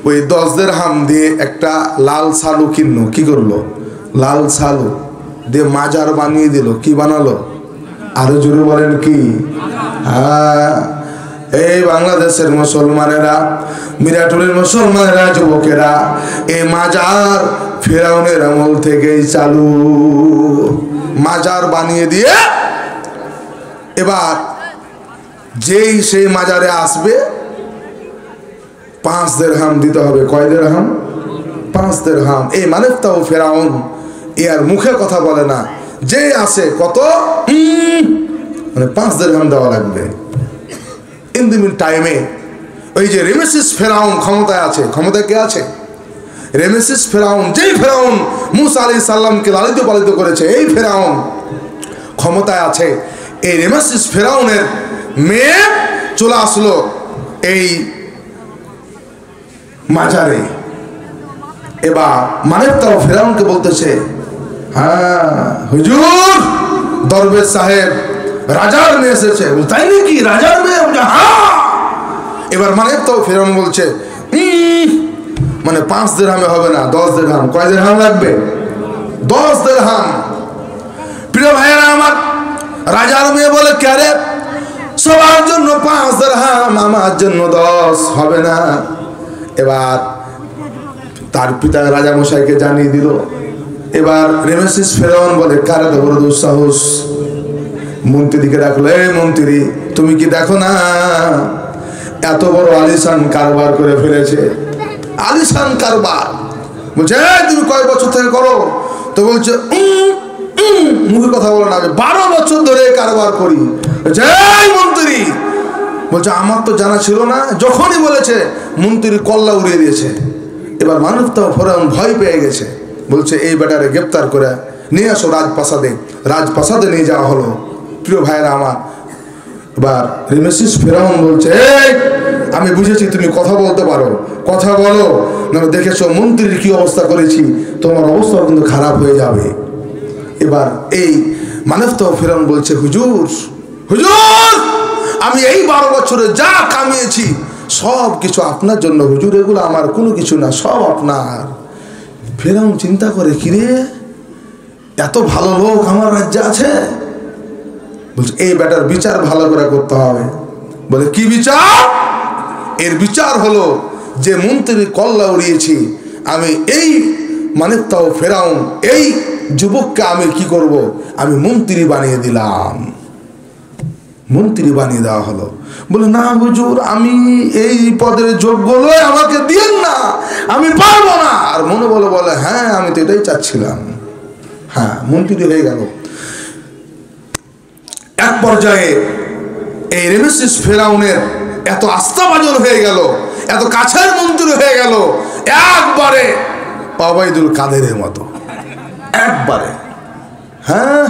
ওই 10 দিরহাম দিয়ে একটা লাল সালু কিনলো। কি করলো? লাল সালু দিয়ে মাজার বানিয়ে দিল। কি বানালো? আরো জোরে বলেন কি? হ্যাঁ, এই বাংলাদেশের মুসলমানেরা, মিরাটুরের মুসলমানেরা, যুবকেরা, এই মাজার ফেরাউনের আমল থেকেই চালু। মাজার বানিয়ে দিয়ে এবার যেই সেই মাজারে আসবে 5 দিরহাম দিতে হবে। কয় দিরহাম? 5 দিরহাম। এই মানেফতাও ফেরাউন এর মুখে কথা বলে না, যে আসে কত মানে 5 দিরহাম দেওয়া লাগবে। ইন দি মিন টাইমে ওই যে রেমেসিস ফেরাউন ক্ষমতায় আছে। ক্ষমতায় কে আছে? রেমেসিস ফেরাউন। যেই ফেরাউন মুসা আলাইহিস সালামকে লালিত পালিত করেছে, এই ফেরাউন ক্ষমতায় আছে। এই রেমেসিস ফেরাউনের মেয়ে চলে আসলো এই মাজারে। এবার মানেফতাও ফেরাউনকে বলতেছে, হ্যাঁ হুজুর, দরবেশ সাহেব রাজার মেয়ে এসেছে। তাই নাকি? রাজার মেয়ে? হ্যাঁ। এবার মানেফতাও ফেরাউন বলছে, মানে 5 দিরহামে হবে না, 10 দিরহাম। কয় দিরহাম লাগবে? 10 দিরহাম। প্রিয় ভাইয়েরা আমার, রাজার মেয়ে বলে, কে রে, সবার জন্য 5 দিরহাম, আমার জন্য 10 হবে না। এবার তার পিতা রাজা মশাইকে জানিয়ে দিল। এবার রেমেসিস ফেরাউন বলে, কারে তো বড় দুঃসাহস। মন্ত্রীকে ডাকলো, এই মন্ত্রী, তুমি কি দেখো না এত বড় আলিশান কারবার করে ফেলেছে? আলিশান কারবার। বলছে, তুমি কয় বছর থেকে করো? তো বলছে, মুখে কথা বলো না, 12 বছর ধরে কারবার করি। এই মন্ত্রী বলছে, আমার তো জানা ছিল না। যখনই বলেছে মন্ত্রী কল্লা উড়িয়ে দিয়েছে। এবার মানেফতাও ফেরাউন ভয় পেয়ে গেছে। বলছে, এই বেটারে গ্রেপ্তার করে নিয়ে আসো রাজপ্রাসাদে। রাজপ্রাসাদে নিয়ে যাওয়া হলো। প্রিয় ভাইয়েরা আমার, এবার রেমেসিস ফেরাউন বলছে, এই আমি বুঝেছি তুমি কথা বলতে পারো, কথা বলো, না দেখেছো মন্ত্রীর কি অবস্থা করেছি, তোমার অবস্থা কিন্তু খারাপ হয়ে যাবে। এবার এই মানেফতাও ফেরাউন বলছে, হুজুর, হুজুর, আমি এই 12 বছরে যা কামিয়েছি সব কিছু আপনার জন্য হুজুর, এগুলো আমার কোনো কিছু না, সব আপনার। ফেরাউন চিন্তা করে, কিরে এত ভালো লোক আমার রাজ্যে আছে। বলছে, এই বেটার বিচার ভালো করে করতে হবে। বলে, কি বিচার? এর বিচার হলো যে মন্ত্রীর কল্লা উড়িয়েছি আমি, এই মানেফতাও ফেরাউন এই যুবককে আমি কি করব, আমি মন্ত্রী বানিয়ে দিলাম। মন্ত্রী বানিয়ে দেওয়া হলো। বলে, না হুজুর, আমি এই পদের যোগ্য নই, আমাকে দিয়েন না, আমি পারবো না। আর মনে বলে, হ্যাঁ আমি তো এটাই চাচ্ছিলাম। হ্যাঁ, মন্ত্রী হয়ে গেল। এক পর্যায়ে এই রেমেসিস ফেরাউনের এত আস্থাভাজন হয়ে গেল, এত কাছের মন্ত্রী হয়ে গেল, একবারে ওবায়দুল কাদেরের মতো। একবারে, হ্যাঁ,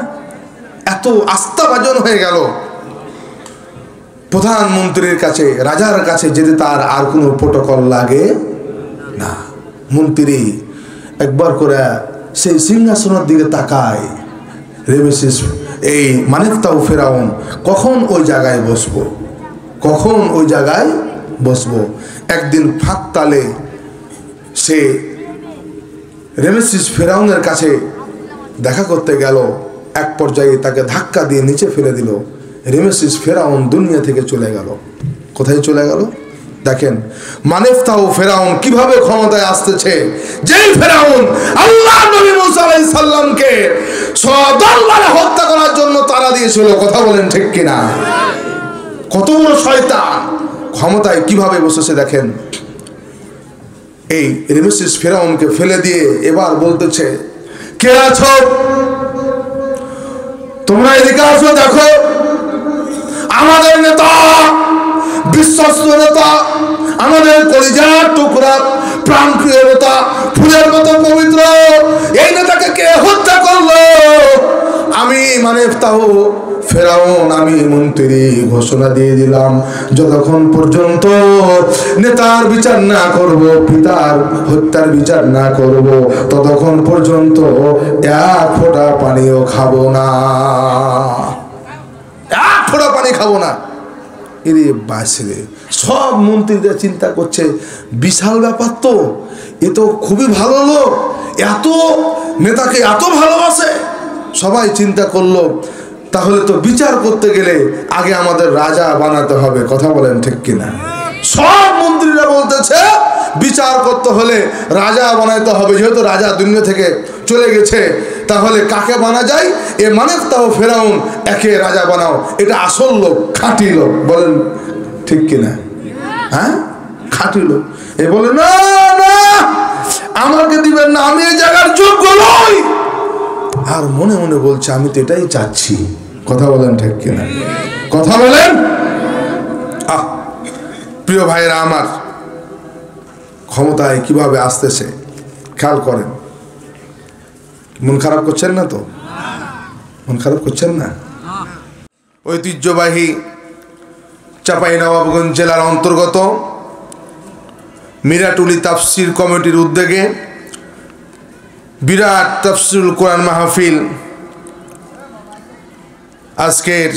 এত আস্থাভাজন হয়ে গেল। প্রধানমন্ত্রীর কাছে, রাজার কাছে যেতে তার আর কোনো প্রোটোকল লাগে না। মন্ত্রী একবার করে সেই সিংহাসনের দিকে তাকায়। রেমেসিস এই মানেফতাও ফেরাউন কখন ওই জায়গায় বসবো, কখন ওই জায়গায় বসবো। একদিন ফাঁক তালে সে রেমেসিস ফেরাউনের কাছে দেখা করতে গেল। এক পর্যায়ে তাকে ধাক্কা দিয়ে নিচে ফেলে দিল। রেমেসিস ফেরাউন দুনিয়া থেকে চলে গেল। কোথায় চলে গেল? দেখেন মানেফতাও ফেরাউন কিভাবে ক্ষমতায় আসতেছে। যেই ফেরাউন আল্লাহ নবী মুসা আলাইহিস সালামকে সদলবলে হত্যা করার জন্য তাড়া দিয়েছিল, কথা বলেন ঠিক কিনা? কত বড় শয়তান ক্ষমতায় কিভাবে বসেছে দেখেন। এই রেমেসিস ফেরাউনকে ফেলে দিয়ে এবার বলতেছে, কে আছো তোমরা, এদিকে আসো, দেখো আমাদের নেতা, বিশ্বস্ত নেতা, আমাদের কলিজার টুকরা, প্রাণপ্রিয় নেতা, ফুলের মতো পবিত্র, এই নেতাকে কে হত্যা করলো? আমি মানেফতাও ফেরাউন, আমি মন্ত্রী ঘোষণা দিয়ে দিলাম, যতক্ষণ পর্যন্ত নেতার বিচার না করব, পিতার হত্যার বিচার না করব, ততক্ষণ পর্যন্ত এক ফোঁটা পানিও খাবো না, এক ফোঁটা পানি খাবো না। এরে বাসরে, সব মন্ত্রীরা চিন্তা করছে বিশাল ব্যাপার তো, এ তো খুবই ভালো লোক, এত নেতাকে এত ভালোবাসে। সবাই চিন্তা করলো তাহলে তো বিচার করতে গেলে আগে আমাদের রাজা বানাতে হবে। কথা বলেন ঠিক কিনা? সব মন্ত্রীরা বলতেছে বিচার করতে হলে রাজা বানাইতে হবে, যেহেতু রাজা দুনিয়া থেকে চলে গেছে, তাহলে কাকে বানা যায়? এ মানে তাও ফেরাউন, একে রাজা বানাও, এটা আসল লোক, খাঁটি লোক। বলেন ঠিক কিনা? হ্যাঁ, খাঁটি লোক। এ বলে না না, আমাকে দিবেন না, আমি এই জায়গার যোগ্য নই। আর মনে মনে বলছে আমি তো এটাই চাচ্ছি। কথা বলেন ঠিক কিনা? কথা বলেন। প্রিয় ভাইরা আমার, ক্ষমতায় কিভাবে আসতেছে খেয়াল করেন। মন খারাপ করছেন না তো? মন খারাপ করছেন না? ঐতিহ্যবাহী চাঁপাইনবাবগঞ্জ জেলার অন্তর্গত মিরাটুলি তাফসির কমিটির উদ্যোগে বিরাট তাফসিরুল কোরআন মাহফিল আজকের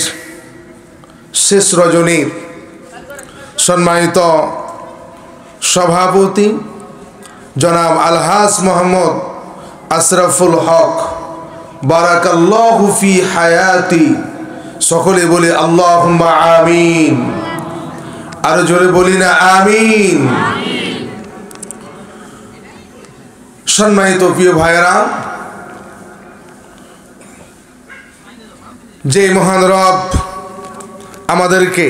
শেষ রজনীর সম্মানিত সভাপতি জনাব আলহাজ মোহাম্মদ আশরাফুল হক, বারাকাল্লাহু ফি হায়াতি। সকলে বলে আল্লাহুম্মা আমিন। আরো জোরে বলি না আমিন? সম্মানিত প্রিয় ভাইয়েরা, যে মহান রব আমাদেরকে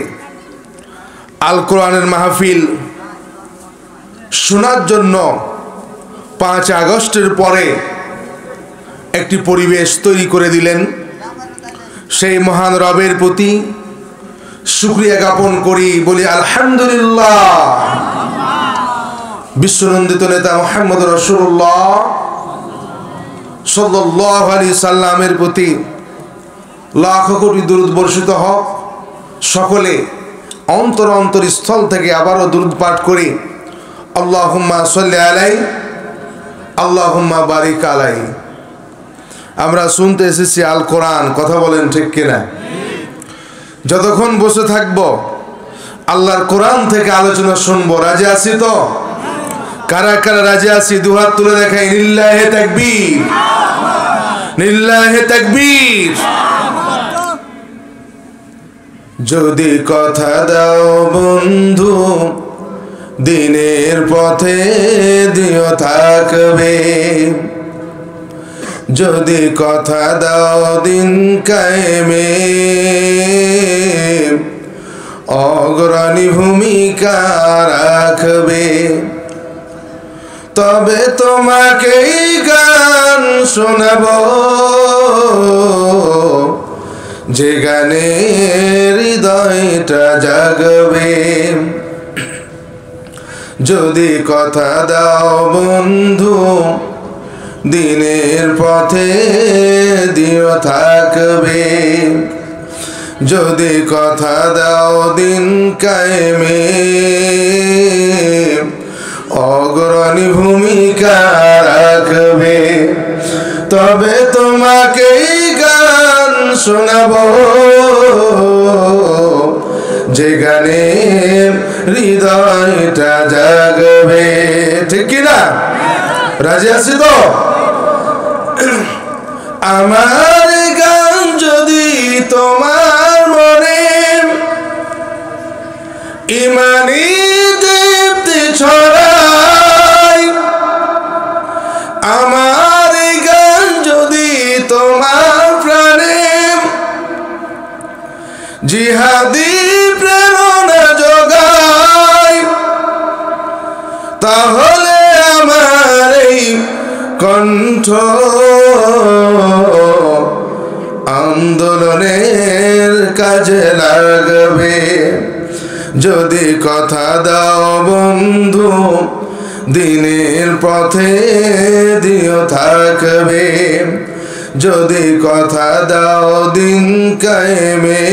আল কোরআনের মাহফিল শোনার জন্য 5 আগস্টের পরে একটি পরিবেশ তৈরি করে দিলেন, সেই মহান রবের প্রতি শুকরিয়া জ্ঞাপন করি, বলি আলহামদুলিল্লাহ। বিশ্বনন্দিত নেতা মুহাম্মদ রাসূলুল্লাহ সাল্লাল্লাহু আলাইহি সাল্লামের প্রতি লাখ কোটি দরুদ বর্ষিত হোক। সকলে অন্তর স্থল থেকে আবারও দরুদ পাঠ করি, আল্লাহুম্মা সাল্লি আলাইহি আল্লাহুম্মা বারিক আলাইহি। আমরা শুনতে এসেছি আল কোরআন। কথা বলেন ঠিক কিনা? যতক্ষণ বসে থাকবো আল্লাহর কোরআন থেকে আলোচনা শুনবো। রাজি আছি তো? কারা কারা রাজি আছি? দুহাত তুলে দেখাই। লিল্লাহি তাকবীর, লিল্লাহি তাকবীর। যদি কথা দাও বন্ধু দিনের পথে দিও থাকবে, যদি কথা দাও দিন কায়েমে অগ্রণী ভূমিকা রাখবে, তবে তোমাকেই গান শোনাবো, যে গানে হৃদয়টা জাগবে। যদি কথা দাও বন্ধু দিনের পথে দিও থাকবে, যদি কথা দাও দিন কায়েমে অগ্রণী ভূমিকা রাখবে, তবে তোমাকেই গান শোনাবো, যে গানে হৃদয়টা জাগবে। ঠিক কিনা? রাজি আছি তো? আমার গান যদি তোমার মনে ইমানি দীপ্তি ছড়ায়, আমার গান যদি তোমার প্রাণে জিহাদি প্রেরণা যোগায়, তাহলে আমার এই কণ্ঠ আন্দোলনের কাজে লাগবে। যদি কথা দাও বন্ধু দিনের পথে দিও থাকবে, যদি কথা দাও দিন কায়েমে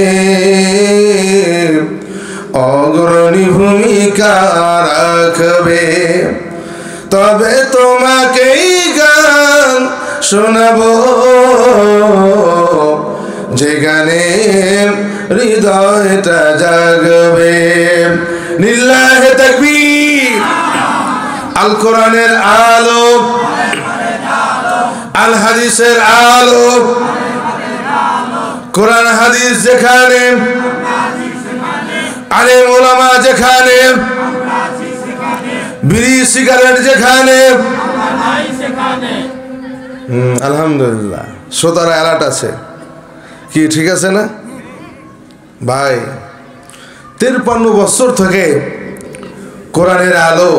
অগ্রণী ভূমিকা রাখবে, তবে তোমাকেই গান শোনাবো, যে গানে হৃদয়টা জাগবে। লিল্লাহি তাকবীর। আল কোরআনের আলো, আল হাদিসের আলো, কোরআন হাদিস যেখানে, আলেম ওলামা যেখানে, বিড়ি সিগারেট যেখানে। আলহামদুলিল্লাহ, শ্রোতারা অ্যালার্ট আছে কি? ঠিক আছে না ভাই? 53 বছর থেকে কোরআনের আলো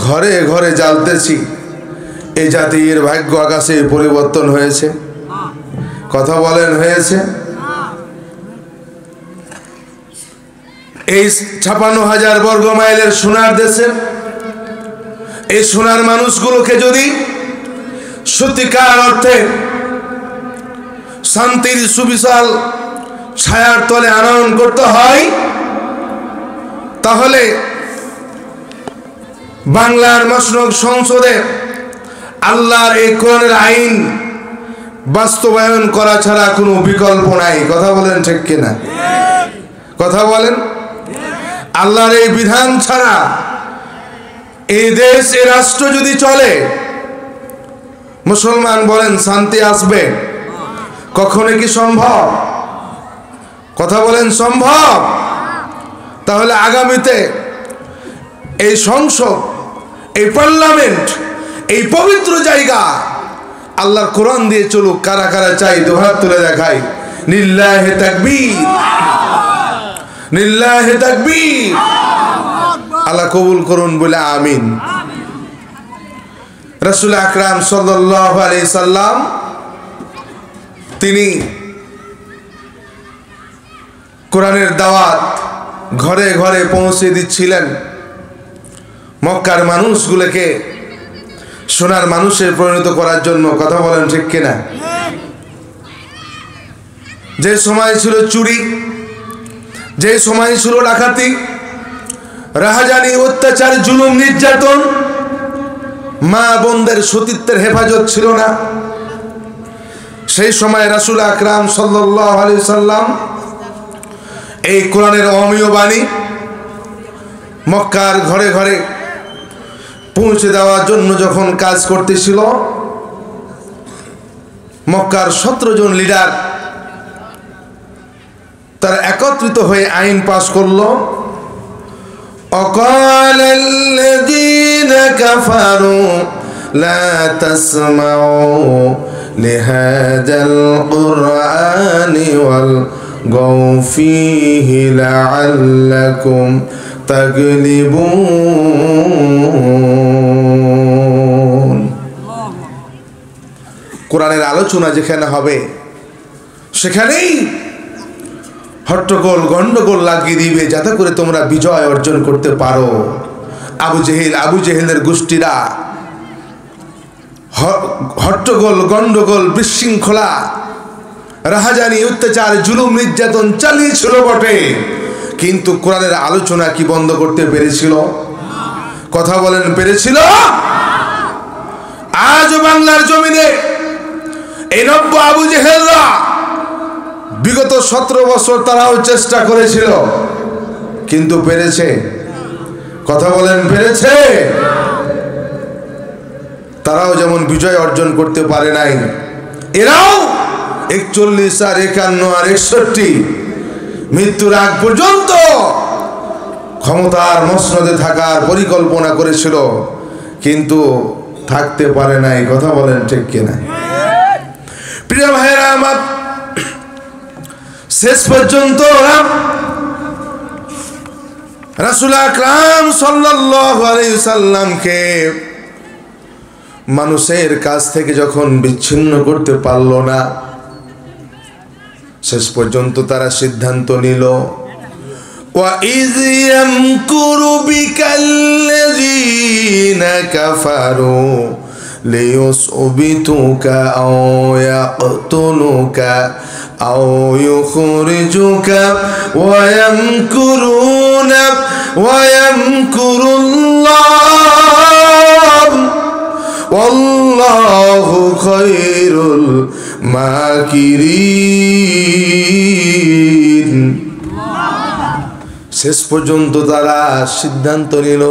ঘরে ঘরে জ্বালতেছি। এই জাতির ভাগ্য আকাশে পরিবর্তন হয়েছে। কথা বলেন, হয়েছে? এই 56,000 বর্গ মাইলের সোনার দেশে এই সোনার মানুষগুলোকে যদি সত্যিকার অর্থে শান্তির সুবিশাল ছায়ার তলে আনয়ন করতে হয়, তাহলে বাংলার মসনদ সংসদে আল্লাহর এই কোরআনের আইন বাস্তবায়ন করা ছাড়া কোনো বিকল্প নাই। কথা বলেন ঠিক কিনা? কথা বলেন। আল্লাহর এই বিধান ছাড়া এই দেশ, এই রাষ্ট্র যদি চলে, মুসলমান বলেন শান্তি আসবে? কখনো কি সম্ভব? কথা বলেন, সম্ভব? তাহলে আগামীতে এই সংসদ, এই পার্লামেন্ট, এই পবিত্র জায়গা আল্লাহর কোরআন দিয়ে চলুক। কারা কারা চাই দুহাত তুলে দেখাই। লিল্লাহি তাকবীর, লিল্লাহি তাকবীর। আল্লাহ কবুল করুন বলে আমিন। রাসূল আকরাম সাল্লাল্লাহু আলাইহি সাল্লাম তিনি কোরআনের দাওয়াত ঘরে ঘরে পৌঁছে দিচ্ছিলেন। মক্কার মানুষগুলোকে সোনার মানুষে পরিণত করার জন্য। কথা বলেন ঠিক কিনা? যে সময় ছিল চুরি, যে সময় ছিল ডাকাতি, রাহাজানি, অত্যাচার, জুলুম, নির্যাতন, মা বোনদের সতীত্বের হেফাজত ছিল না, সেই সময় রাসূল আকরাম সাল্লাল্লাহু আলাইহি সাল্লাম এই কোরআনের অমীয় বাণী মক্কার ঘরে ঘরে পৌঁছে দেওয়ার জন্য যখন কাজ করতেছিল, মক্কার 17 জন লিডার তারা একত্রিত হয়ে আইন পাশ করলো। وقال الذين كفروا لا تسمعوا لهذا القرآن والغوا فيه لعلكم تغلبون। কোরআনের আলোচনা যেখানে হবে সেখানেই হট্টগোল গন্ডগোল লাগিয়ে দিবে, যাতে করে তোমরা বিজয় অর্জন করতে পারো। আবু জেহেলের গোষ্ঠীরা হট্টগোল গন্ডগোল বিশৃঙ্খলা রাহাজানি অত্যাচার জুলুম নির্যাতন চালিয়েছিল বটে, কিন্তু কোরআনের আলোচনা কি বন্ধ করতে পেরেছিল? কথা বলেন, পেরেছিল? আজ বাংলার জমিনে এই নব্য আবু জেহেলরা বিগত 17 বছর তারাও চেষ্টা করেছিল, কিন্তু পেরেছে? কথা বলেন, পেরেছে? তারাও যেমন বিজয় অর্জন করতে পারে নাই, এরাও 41 আর 51 আর 61 মৃত্যুর আগ পর্যন্ত ক্ষমতার মসনদে থাকার পরিকল্পনা করেছিল, কিন্তু থাকতে পারে নাই। কথা বলেন ঠিক কিনা? প্রিয় ভাইরা আমার, শেষ পর্যন্ত রাসূল আকরাম সাল্লাল্লাহু আলাইহি সাল্লামকে মানুষের কাছ থেকে যখন বিচ্ছিন্ন করতে পারল না, শেষ পর্যন্ত তারা সিদ্ধান্ত নিল, وَإِذْ يَمْكُرُ بِكَ الَّذِينَ كَفَرُوا لِيُثْبِتُوكَ أَوْ يَقْتُلُوكَ أَوْ يُخْرِجُوكَ وَيَمْكُرُونَ وَيَمْكُرُ اللَّهُ وَاللَّهُ خَيْرُ الْمَاكِرِينَ। শেষ পর্যন্ত তারা সিদ্ধান্ত নিল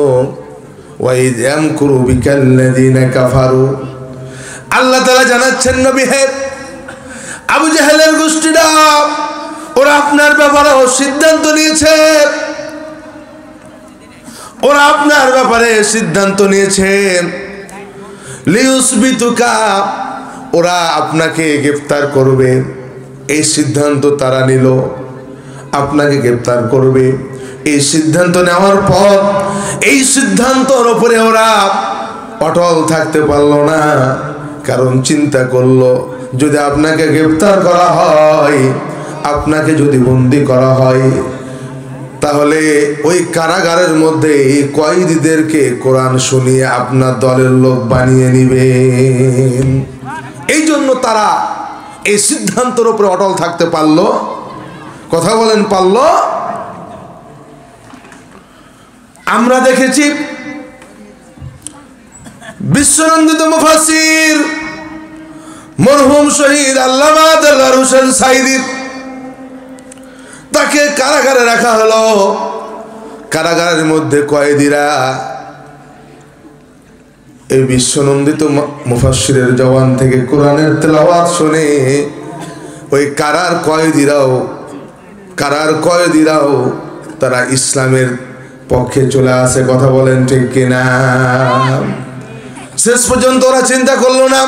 ওয়াইদ ইয়ামকুরু বিকাল্লাযিনা কাফারু। আল্লাহ তাআলা জানাচ্ছেন নবী হে, আবু জাহেলের গোষ্ঠীরা ওরা আপনার ব্যাপারে সিদ্ধান্ত নিয়েছে, ওরা আপনার ব্যাপারে সিদ্ধান্ত নিয়েছে লিউসবিতুকা, ওরা আপনাকে গ্রেফতার করবে। এই সিদ্ধান্ত তারা নিল, আপনাকে গ্রেফতার করবে। এই সিদ্ধান্ত নেওয়ার পর এই সিদ্ধান্তর উপরে ওরা অটল থাকতে পারলো না, কারণ চিন্তা করলো যদি আপনাকে গ্রেফতার করা হয়, আপনাকে যদি বন্দি করা হয়, তাহলে ওই কারাগারের মধ্যে কয়েদিদেরকে কোরআন শুনিয়ে আপনার দলের লোক বানিয়ে নিবেন। এই জন্য তারা এই সিদ্ধান্তের উপরে অটল থাকতে পারলো। কথা বলেন পারলো? আমরা দেখেছি বিশ্বনন্দিত মুফাসসির মরহুম শহীদ আল্লামা দেলোয়ার হোসেন সাঈদী, তাকে কারাগারে রাখা হলো। কারাগারের মধ্যে কয়েদিরা এই বিশ্বনন্দিত মুফাসসিরের জবান থেকে কোরআনের তেলাওয়াত শুনে ওই কারার কয়েদিরাও তারা ইসলামের পক্ষে চলে আসে। কথা বলেন ঠিক কিনা? শেষ পর্যন্ত ওরা চিন্তা করলো না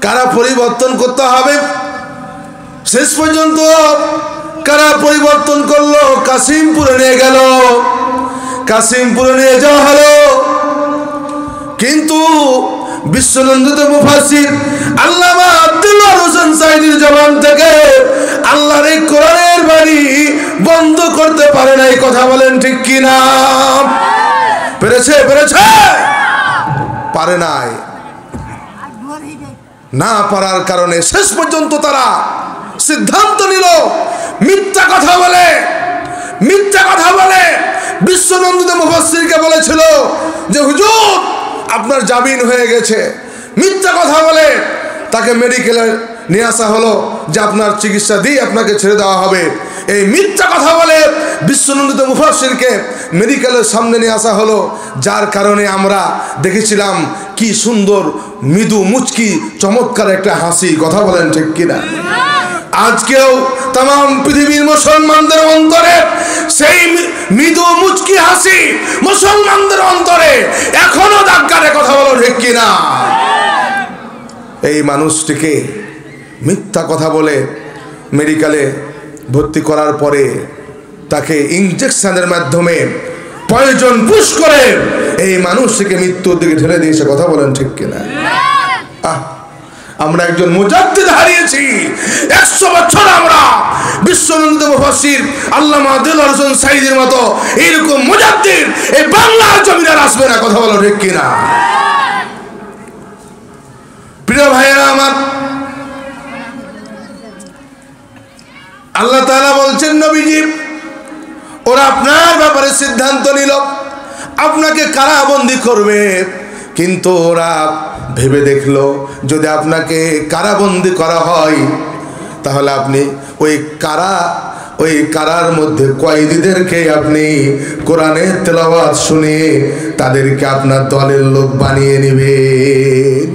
কারা পরিবর্তন করতে হবে। শেষ পর্যন্ত কারা পরিবর্তন করলো, কাসিমপুরে নিয়ে গেল, কাসিমপুরে নিয়ে যাওয়া হলো। কিন্তু বিশ্বনন্দিত মুফাসসির আল্লামা দেলোয়ার হোসেন সাঈদীর জবান থেকে আল্লাহর এই কোরআনের বাণী বন্ধ করতে পারে নাই। কথা বলেন ঠিক কিনা? পেরেছে? পারে নাই। না পারার কারণে শেষ পর্যন্ত তারা সিদ্ধান্ত নিল মিথ্যা কথা বলে বিশ্বনন্দিত মুফাসসিরকে বলেছিল যে হুজুর আপনার জামিন হয়ে গেছে। মিথ্যা কথা বলে তাকে মেডিকেলে নিয়ে আসা হলো যে আপনার চিকিৎসা দিয়ে আপনাকে ছেড়ে দেওয়া হবে। এই মিথ্যা কথা বলে বিশ্বনন্দিত মুফাসসিরকে মেডিকেলের সামনে নিয়ে আসা হলো, যার কারণে আমরা দেখেছিলাম কি সুন্দর মৃদু মুচকি চমৎকার একটা হাসি। কথা বলেন ঠিক কিনা? আজকেও তাম পৃথিবীর মুসলমানদের অন্তরে সেই মৃদু মুচকি হাসি মুসলমানদের অন্তরে এখনো দাগ কাটে। কথা বলো ঠিক কিনা? এই মানুষটিকে মিথ্যা কথা বলে মেডিকেলে ভর্তি করার পরে তাকে ইনজেকশনের মাধ্যমে পয়জন পুশ করে এই মানুষটিকে মৃত্যুর দিকে ঠেলে দিয়েছে। কথা বলেন ঠিক কিনা? আমরা একজন মুজাদ্দিদ হারিয়েছি। 100 বছর আমরা বিশ্বনন্দিত মুফাসসির আল্লামা দেলোয়ার হোসেন সাঈদীর মতো এরকম মুজাদ্দিদ এই বাংলার জমিনে আসবে না। কথা বলো ঠিক কিনা? প্রিয় ভাইয়েরা আমার, আল্লাহ তাআলা বলছেন নবীজি ওরা আপনার ব্যাপারে সিদ্ধান্ত নিল আপনাকে কারাবন্দী করবে, কিন্তু ওরা ভেবে দেখলো যদি আপনাকে কারাবন্দী করা হয় তাহলে আপনি ওই কারার মধ্যে কয়েদিদেরকে আপনি কোরআনের তেলাওয়াত শুনিয়ে তাদেরকে আপনার দলের লোক বানিয়ে নেবেন।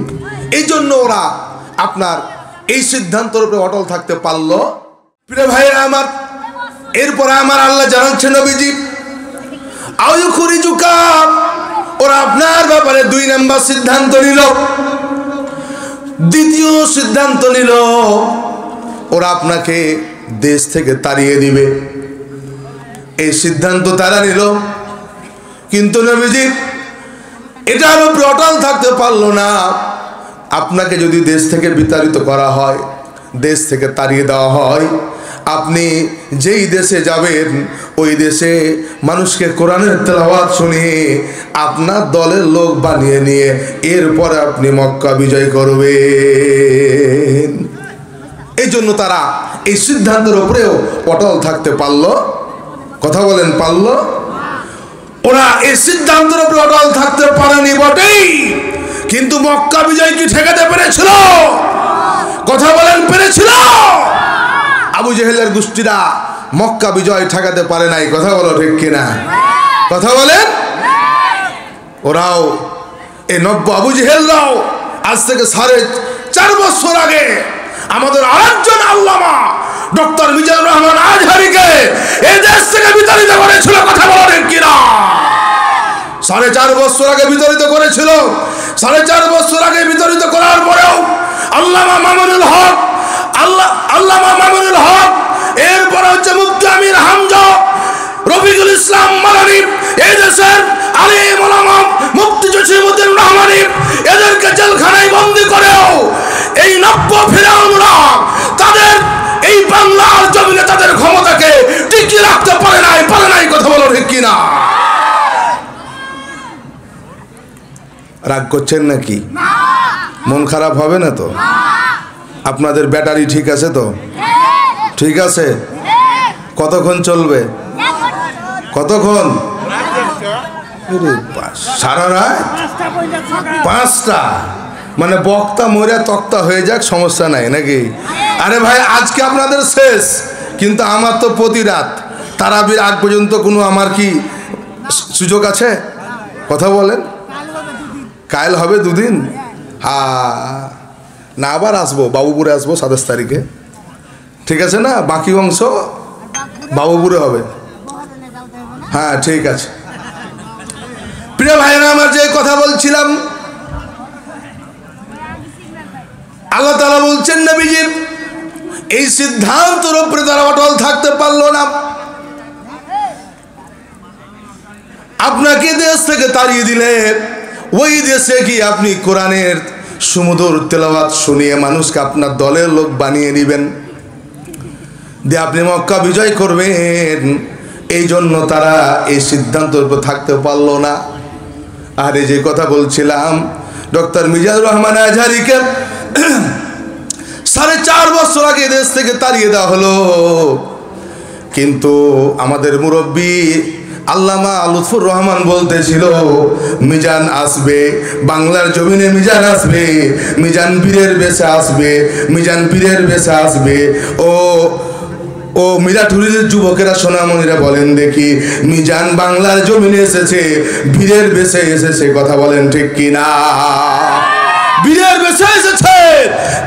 এই জন্য ওরা আপনার এই সিদ্ধান্তের উপরে অটল থাকতে পারলো। প্রিয় ভাইরা আমার, এরপরে আমার আল্লাহ জানাচ্ছেন নবীজি আউয়ুখরিজুকা, ওরা আপনার ব্যাপারে 2 নম্বর সিদ্ধান্ত নিল। দ্বিতীয় সিদ্ধান্ত নিল ওরা আপনাকে দেশ থেকে তাড়িয়ে দিবে। এই সিদ্ধান্ত তারা নিল, কিন্তু নবীজি এটার উপরে অটল থাকতে পারলো না। আপনাকে যদি দেশ থেকে বিতাড়িত করা হয়, দেশ থেকে তাড়িয়ে দেওয়া হয়, আপনি যেই দেশে যাবেন ওই দেশে মানুষকে কোরআনের তেলাওয়াত শুনিয়ে আপনার দলের লোক বানিয়ে নিয়ে এরপরে আপনি মক্কা বিজয় করবেন। এই জন্য তারা এই সিদ্ধান্তের উপরেও অটল থাকতে পারলো। কথা বলেন পারলো? ওরা এই সিদ্ধান্তের উপরে অটল থাকতে পারেনি বটেই, কিন্তু মক্কা বিজয় কি ঠেকাতে পেরেছিল? কথা বলেন পেরেছিল? আবু জেহেলের গোষ্ঠীরা মক্কা বিজয় ঠেকাতে পারে নাই। কথা বলো ঠিক কিনা? কথা বলেন। ওরাও এই নব্য আবু জেহেলরাও আজ থেকে 4.5 বছর আগে আমাদের আরেকজন আল্লামা ডক্টর মিজানুর রহমান আজহারীকে এই দেশ থেকে বিতাড়িত করেছিল। কথা বলো ঠিক কিনা? 4.5 বছর আগে বিতাড়িত করেছিল। 4.5 বছর আগে বিতাড়িত করার পরেও আল্লামা মামুনুল হক এরপর হচ্ছে মুফতি আমির হামজা, রফিকুল ইসলাম মাদানী, এই দেশের আলিম ওলামা মুফতি জসিমউদ্দিন রহমানী, এদেরকে জেলখানায় বন্দী করেও এই নব্য ফিরাউনরা তাদের এই বাংলার জমিনে তাদের ক্ষমতাকে টিকিয়ে রাখতে পারে নাই। কথা বলো ঠিক কিনা? রাগ করছেন নাকি? মন খারাপ হবে না তো? আপনাদের ব্যাটারি ঠিক আছে তো? ঠিক আছে। কতক্ষণ চলবে? কতক্ষণ? সারা রাত 5টা, মানে বক্তা মরে তক্তা হয়ে যাক, সমস্যা নাই নাকি? আরে ভাই আজকে আপনাদের শেষ, কিন্তু আমার তো প্রতি রাত তারাবির আগ পর্যন্ত কোনো আমার কি সুযোগ আছে? কথা বলেন। কাল হবে 2 দিন। না আবার আসবো, বাবুপুরে আসবো 27 তারিখে, ঠিক আছে না? বাকি অংশ বাবুপুরে হবে। হ্যাঁ ঠিক আছে। প্রিয় ভাইরা আমার, যে কথা বলছিলাম, আল্লাহ তাআলা বলছেন নবীজির এই সিদ্ধান্তের উপরে তারা অটল থাকতে পারলো না। আপনাকে দেশ থেকে তাড়িয়ে দিলে ওই দেশে কি আপনি কোরআনের সুমধুর তেলাওয়াত শুনিয়ে মানুষকে আপনার দলের লোক বানিয়ে নেবেন, দিয়ে আপনি মক্কা বিজয় করবেন। এই জন্য তারা এই সিদ্ধান্তের উপর থাকতে পারলো না। আর এই যে কথা বলছিলাম, ডক্টর মিজানুর রহমান আজহারীকে 4.5 বছর আগে দেশ থেকে তাড়িয়ে দেওয়া হলো, কিন্তু আমাদের মুরব্বী আল্লামা লুৎফুর রহমান বলতেছিল মিজান আসবে, বাংলার জমিনে মিজান আসবে, মিজান পীরের বেশে আসবে, মিজান পীরের বেশে আসবে। ও মিরাটুরির যুবকেরা সোনামণিরা বলেন দেখি, মিজান বাংলার জমিনে এসেছে, বীরের বেশে এসেছে। কথা বলেন ঠিক কিনা? বীরের বেশে এসেছে।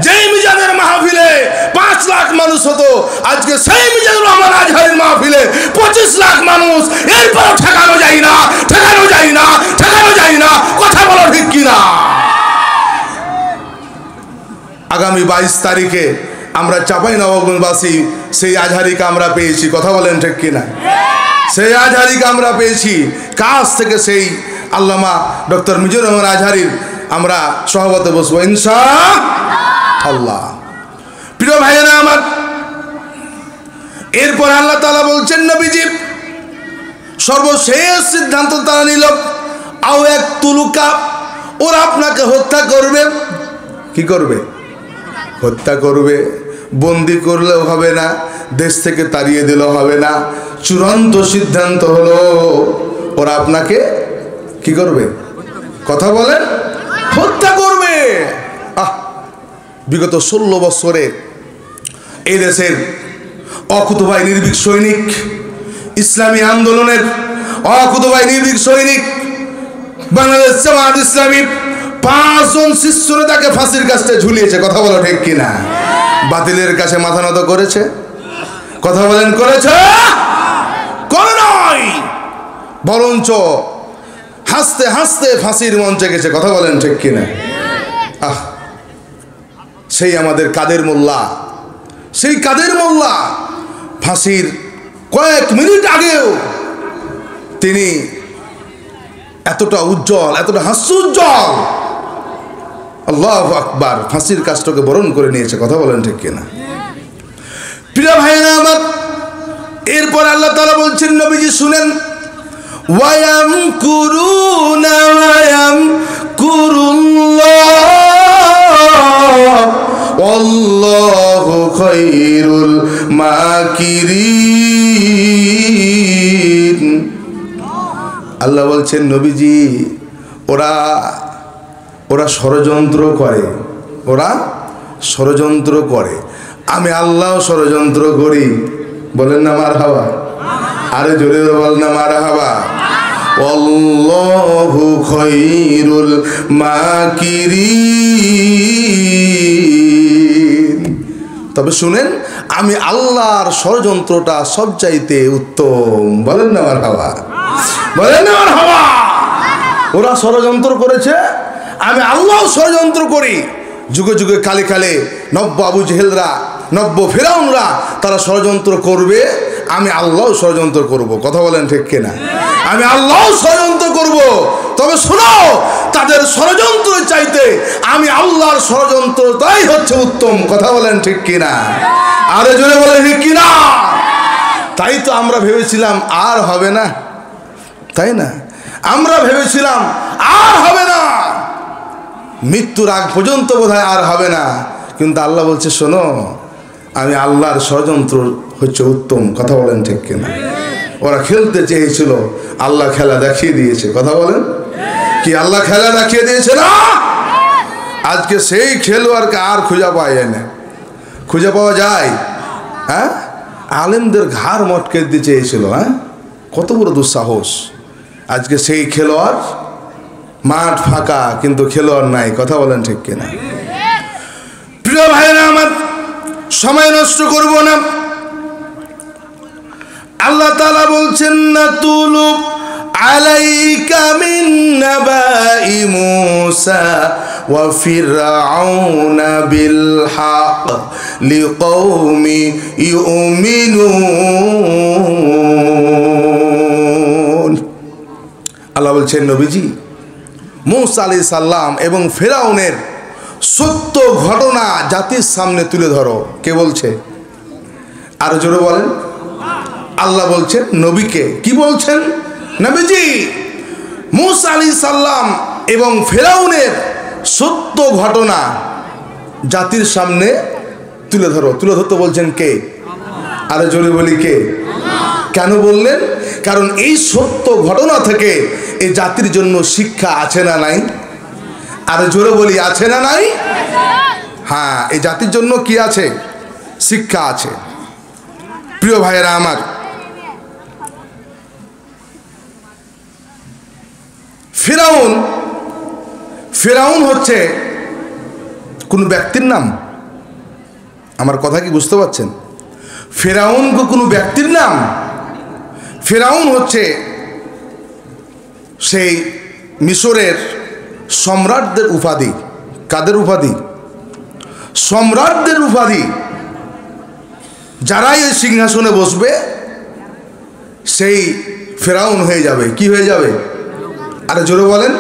যেই মিজানের মাহফিলে 5 লাখ মানুষ হতো, আজকে সেই মিজানুর রহমান আজহারীর মাহফিলে 25 লাখ মানুষ। এরপর ঠেকানো যায় না। কথা বলো ঠিক কিনা? আগামী 22 তারিখে আমরা চাঁপাইনবাবগঞ্জবাসী সেই আজহারীকে আমরা পেয়েছি। কথা বলেন ঠিক কিনা? সেই আজহারীকে আমরা পেয়েছি। কাছ থেকে সেই আল্লামা ডক্টর মিজানুর রহমান আজহারীর আমরা সহবতে বসবো ইনশাআল্লাহ। প্রিয় ভাইয়েরা আমার, এরপর আল্লাহ তাআলা বলছেন নবীজি সর্বশেষ সিদ্ধান্ত তারা নিল, আও এক তুলুকা, ওরা আপনাকে হত্যা করবে। কি করবে? হত্যা করবে। বন্দি করলেও হবে না, দেশ থেকে তাড়িয়ে দিলেও হবে না। চূড়ান্ত সিদ্ধান্ত হলো ওরা আপনাকে কি করবে? কথা বলেন, হত্যা করবে। বিগত 16 বছরে এই দেশের অকুতোভয় নির্ভীক সৈনিক, ইসলামী আন্দোলনের অকুতোভয় নির্ভীক সৈনিক, বাংলাদেশ জামাত ইসলামী 5 জন শীর্ষ নেতাকে ফাঁসির কাছে ঝুলিয়েছে। কথা বলো ঠিক কিনা? বাতিলের কাছে মাথা নত করেছে। কথা বলেন, করেছে? করে নয়, বরঞ্চ হাসতে হাসতে ফাঁসির মঞ্চে গেছে। কথা বলেন ঠিক কিনা? সেই আমাদের কাদের মোল্লা, সেই কাদের মোল্লা ফাঁসির কয়েক মিনিট আগেও তিনি এতটা উজ্জ্বল, এতটা হাস্যোজ্জ্বল, আল্লাহু আকবার, ফাঁসির কাজটাকে বরণ করে নিয়েছে। কথা বলেন ঠিক কিনা? প্রিয় ভাইরা আমার, এরপর আল্লাহ তাআলা বলছেন নবীজি শুনেন, ওয়ায়াম কুরুনা ওয়ায়াম কুরুল্লাহ আল্লাহু খায়রুল মাকিরিন। আল্লাহ বলছেন নবীজি ওরা ষড়যন্ত্র করে, ওরা ষড়যন্ত্র করে, আমি আল্লাহ ষড়যন্ত্র করি। বলেন না মারহাবা, আরে জোরে বল না মারহাবা। আল্লাহু খায়রুল মাকিরিন। তবে শুনেন, আমি আল্লাহর ষড়যন্ত্রটা সবচাইতে উত্তম। বলেন না মারহাবা, বলেন না মারহাবা। ওরা ষড়যন্ত্র করেছে, আমি আল্লাহ ষড়যন্ত্র করি। যুগে যুগে কালে কালে নব্য আবু জেহেলরা, নব্য ফেরাউনরা তারা ষড়যন্ত্র করবে, আমি আল্লাহ ষড়যন্ত্র করব। কথা বলেন ঠিক কিনা? আমি আল্লাহ ষড়যন্ত্র করব। তবে শোনো, তাদের ষড়যন্ত্র চাইতে আমি আল্লাহর ষড়যন্ত্রটাই হচ্ছে উত্তম। কথা বলেন ঠিক কিনা? আরে জোরে বলেন ঠিক কিনা? তাই তো আমরা ভেবেছিলাম আর হবে না, তাই না? আমরা ভেবেছিলাম আর হবে না, মৃত্যুর আগ পর্যন্ত বোধহয় আর হবে না। কিন্তু আল্লাহ বলছে, শোনো, আমি আল্লাহর ষড়যন্ত্র হচ্ছে উত্তম। কথা বলেন ঠিক কিনা? ওরা খেলতে চেয়েছিল, আল্লাহ খেলা দেখিয়ে দিয়েছে। কথা বলেন, কি আল্লাহ খেলা দেখিয়ে দিয়েছে না? আজকে সেই খেলোয়াড়কে আর খুঁজে পাওয়া যায় না। খুঁজে পাওয়া যায়? হ্যাঁ, আলেমদের ঘাড় মটকে দিতে চেয়েছিল। হ্যাঁ, কত বড় দুঃসাহস। আজকে সেই খেলোয়াড়, মাঠ ফাঁকা কিন্তু খেলোয়াড় নাই। কথা বলেন ঠিক কিনা? প্রিয় ভাইরা আমার, সময় নষ্ট করব না। আল্লাহ তাআলা বলছেন, নাতুলু আলাইকা মিন নাবাই মূসা ওয়া ফিরআউনা বিল হক লিকওমি ইউমিনুন। আল্লাহ বলছেন, নবীজি, মূসা আলাইহিস সালাম এবং ফেরাউনের সত্য ঘটনা জাতির সামনে তুলে ধরো। কে বলছে? আর জোরে বলেন। আল্লাহ বলছেন নবীকে। কি বলছেন? নবীজি, মূসা আলাইহিস সালাম এবং ফেরাউনের সত্য ঘটনা জাতির সামনে তুলে ধরো। তুলে ধরতে বলছেন কে? আরে জোরে বলি কে? কেন বললেন? কারণ এই সত্য ঘটনা থেকে এই জাতির জন্য শিক্ষা আছে না নাই? আরে জোরে বলি, আছে না নাই? হ্যাঁ, এই জাতির জন্য কি আছে? শিক্ষা আছে। প্রিয় ভাইয়েরা আমার, ফেরাউন হচ্ছে কোন ব্যক্তির নাম? আমার কথা কি বুঝতে পারছেন? ফেরাউন কোনো ব্যক্তির নাম? ফেরাউন হচ্ছে সেই মিশরের সম্রাটদের উপাধি। কাদের উপাধি? সম্রাটদের উপাধি। যারাই এই সিংহাসনে বসবে সেই ফেরাউন হয়ে যাবে। কি হয়ে যাবে? আরে জোরে বলেন।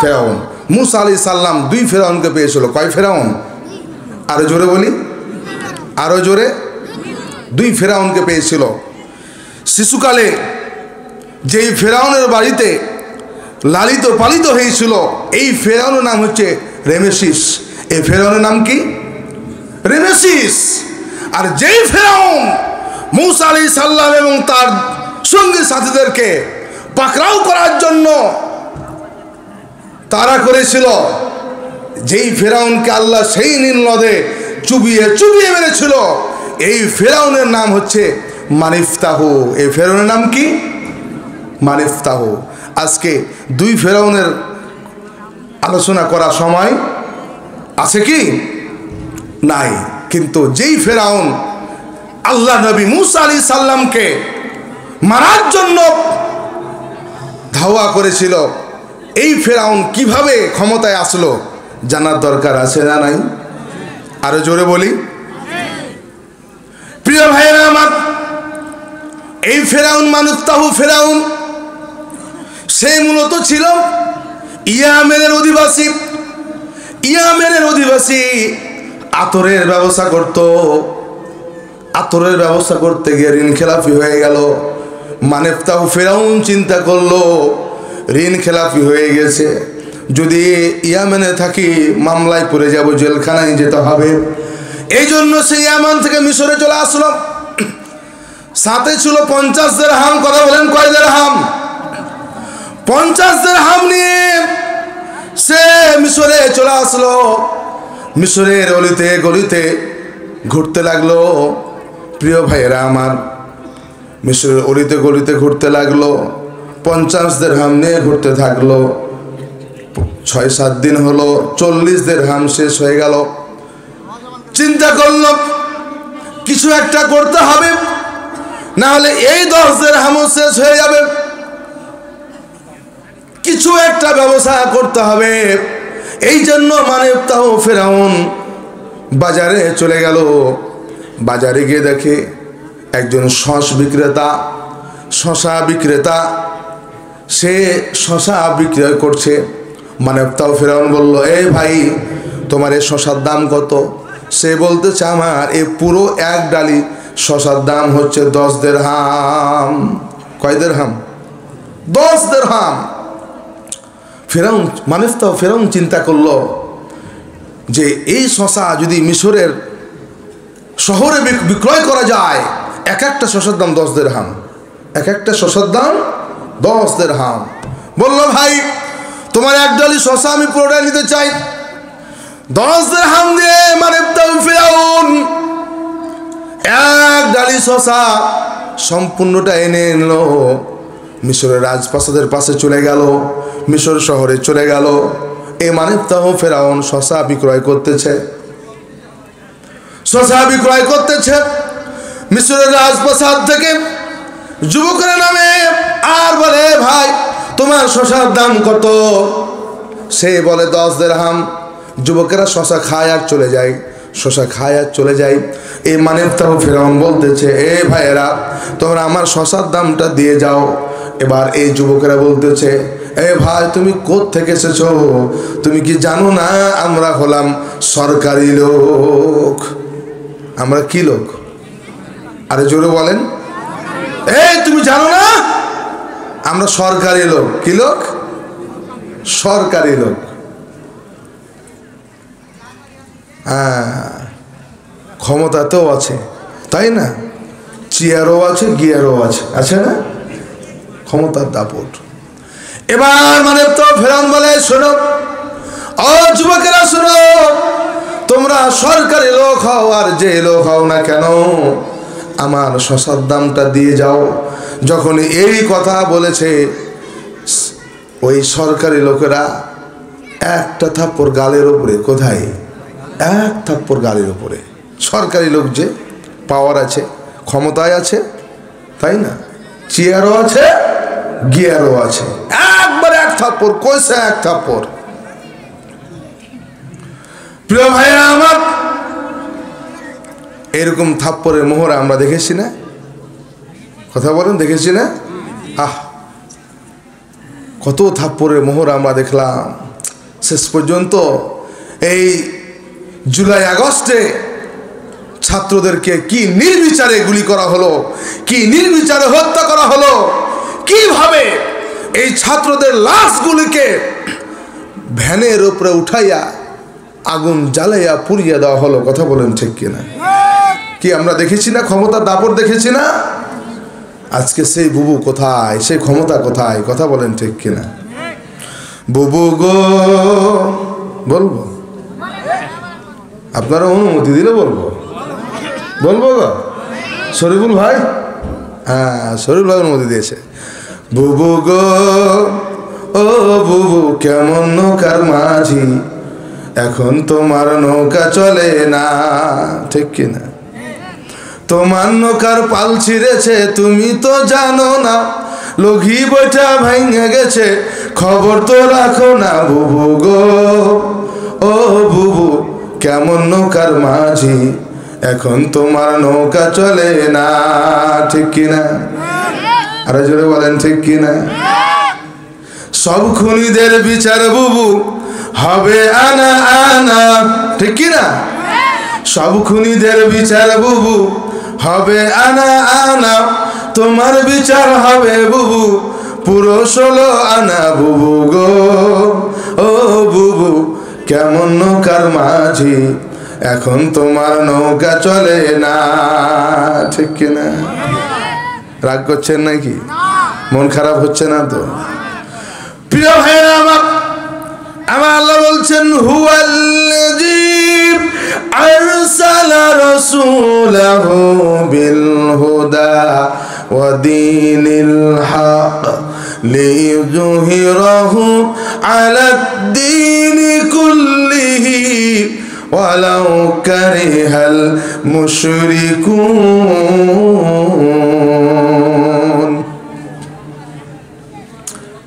ফেরাউন। মূসা আলাইহিস সালাম দুই ফেরাউনকে পেয়েছিল। কয় ফেরাউন? আরে জোরে বলি, আরো জোরে। দুই ফেরাউনকে পেয়েছিল। শিশুকালে যেই ফেরাউনের বাড়িতে লালিত পালিত হয়েছিল, এই ফেরাউনের নাম হচ্ছে রেমেসিস। এই ফেরাউনের নাম কি? রেমেসিস। আর যেই ফেরাউন মূসা আলাইহিস সালাম এবং তার সঙ্গী সাথীদেরকে পাকড়াও করার জন্য তারা করেছিল, যেই ফেরাউনকে আল্লাহ সেই নীল নদে চুবিয়ে চুবিয়ে মেরেছিল, এই ফেরাউনের নাম হচ্ছে মানিফতাহু। এই ফেরাউনের নাম কি? মানিফতাহু। আজকে দুই ফেরাউনের আলোচনা করার সময় আছে কি? নাই। কিন্তু যেই ফেরাউন আল্লাহ নবী মূসা আলাইহিস সালামকে মারার জন্য ধাওয়া করেছিল, এই ফেরাউন কিভাবে ক্ষমতায় আসলো জানার দরকার আছে না নাই? আরো জোরে বলি। প্রিয় ভাইয়েরা আমার, এই ফেরাউন মানিফতাহু ফেরাউন, সে মূলত ছিল ইয়ামেনের অধিবাসী। ইয়ামেনের অধিবাসী আতরের ব্যবসা করত। আতরের ব্যবসা করতে গিয়ে ঋণ খেলাপি হয়ে গেল। মানিফতাহু ফেরাউন চিন্তা করলো, ঋণ খেলাপি হয়ে গেছে, যদি ইয়ামেনে থাকি মামলায় পড়ে যাব, জেলখানায় যেতে হবে। এই জন্য সে ইয়ামান থেকে মিশরে চলে আসলো। সাথে ছিল 50 দিরহাম। কথা বলেন, কয় দিরহাম? 50 দিরহাম নিয়ে সে মিশরে চলে আসলো। মিশরের অলিতে গলিতে ঘুরতে লাগলো। প্রিয় ভাইয়েরা আমার, মিশরের অলিতে গলিতে ঘুরতে লাগলো, 50 দিরহাম নিয়ে ঘুরতে থাকলো। 6-7 দিন হলো, 40 দিরহাম শেষ হয়ে গেল। চিন্তা করলো কিছু একটা করতে হবে, না হলে এই 10 দিরহামও শেষ হয়ে যাবে। কিছু একটা ব্যবস্থা করতে হবে। এই জন্য মানবতাও ফেরাউন বাজারে চলে গেল। বাজারে গিয়ে দেখে একজন শশা বিক্রেতা, সে শশা বিক্রয় করছে। মানবতাও ফেরাউন বলল, এই ভাই, তোমার এই শশার দাম কত? সে বলতেছে, আমার এই পুরো এক ডালি শশার দাম হচ্ছে 10 দিরহাম। কয় দিরহাম? 10 দিরহাম। ফেরাউন চিন্তা করলো যে এই শশা যদি মিশরের শহরে বিক্রয় করা যায়, এক একটা শশার দাম 10 দিরহাম, এক একটা শশার দাম 10 দিরহাম। বলল, ভাই, তোমার এক ডালি শশা আমি পুরোটা নিতে চাই। 10 দিরহাম দিয়ে ফেরাউন এক ডালি শশা সম্পূর্ণটা এনে নিল। মিশরের রাজপ্রাসাদের পাশে চলে গেল, মিশর শহরে চলে গেল। এই ফেরাউন শশা বিক্রয় করতেছে, মিশরের রাজপ্রাসাদ থেকে যুবকের নামে আর বলে, ভাই, তোমার শশার দাম কত? সে বলে 10 দিরহাম। যুবকেরা শশা খায় আর চলে যায়। এই ফেরাউন বলতেছে, এ ভাইয়েরা, তোমরা আমার শশার দামটা দিয়ে যাও। এবার এই যুবকেরা বলতেছে, এ ভাই, তুমি কোত্থেকে এসেছো? তুমি কি জানো না আমরা হলাম সরকারি লোক? আমরা কি লোক? আরে জোরে বলেন। এই তুমি জানো না আমরা সরকারি লোক? কি লোক? সরকারি লোক। হ্যাঁ, ক্ষমতাতেও আছে, তাই না? চেয়ারও আছে, গিয়ারও আছে না? ক্ষমতার দাপট। এবার ফেরাউন বলে, শোনো ও যুবকেরা, শোনো, তোমরা সরকারি লোক হও আর যে লোক হও না কেন, আমার শশার দামটা দিয়ে যাও। যখন এই কথা বলেছে, ওই সরকারি লোকেরা একটা থাপ্পড় গালের উপরে, কোথায়? এক থাপ্পড় গালের উপরে। সরকারি লোক যে, পাওয়ার আছে, ক্ষমতায় আছে, তাই না? চেয়ারও আছে, গিয়ারও আছে। একবার এক থাপ্পড়, কইছে এক থাপ্পড়। প্রিয় ভাইরা আমার, এরকম থাপ্পড়ের মোহরা আমরা দেখেছি না? কথা বলেন, দেখেছি না? কত থাপ্পড়ের মোহরা আমরা দেখলাম। শেষ পর্যন্ত এই জুলাই আগস্টে ছাত্রদেরকে কি নির্বিচারে গুলি করা হলো, কি নির্বিচারে হত্যা করা হলো, কিভাবে এই ছাত্রদের লাশগুলিকে ভ্যানের উপরে উঠাইয়া আগুন জ্বালাইয়া পুড়িয়ে দেওয়া হলো। কথা বলেন ঠিক কিনা? কি আমরা দেখেছি না? ক্ষমতার দাপট দেখেছি না? আজকে সেই বুবু কোথায়, সেই ক্ষমতা কোথায়? কথা বলেন ঠিক কিনা? বুবু গো, বলবো? আপনারা অনুমতি দিলে বলবো গো? শরীফুল ভাই, হ্যাঁ, শরীফুল ভাই অনুমতি দিয়েছে। বুবু গো, ও বুবু, কেমন নৌকার মাঝি, এখন তোমার নৌকা চলে না, ঠিক কিনা? তোমার নৌকার পাল ছিঁড়েছে, তুমি তো জানো না, লঘি বইটা ভাঙে গেছে, খবর তো রাখো না। বুবু গো, ও বুবু, কেমন নৌকার মাঝি, এখন তোমার নৌকা চলে না, ঠিক কিনা? আরে জোরে বলেন, ঠিক কিনা? সব খুনিদের বিচার বুবু হবে আনা আনা, ঠিক কিনা? সব খুনিদের বিচার বুবু হবে আনা আনা, তোমার বিচার হবে বুবু পুরো 16 আনা। বুবু গো, ও বুবু, কেমন নৌকার মাঝি, এখন তোমার নৌকা চলে না, ঠিক কিনা? রাগ করছেন নাকি? মন খারাপ হচ্ছে না তো? প্রিয় ভাইরা আমার, আল্লাহ বলছেন, হুয়াল্লাযী আরসালা রাসূলাহু বিল হুদা ওয়া দীনিল হক লিইয়ুযহিরাহু আলাদ-দীনি কুল্লিহি ওয়ালাউ কারিহাল মুশরিকুন।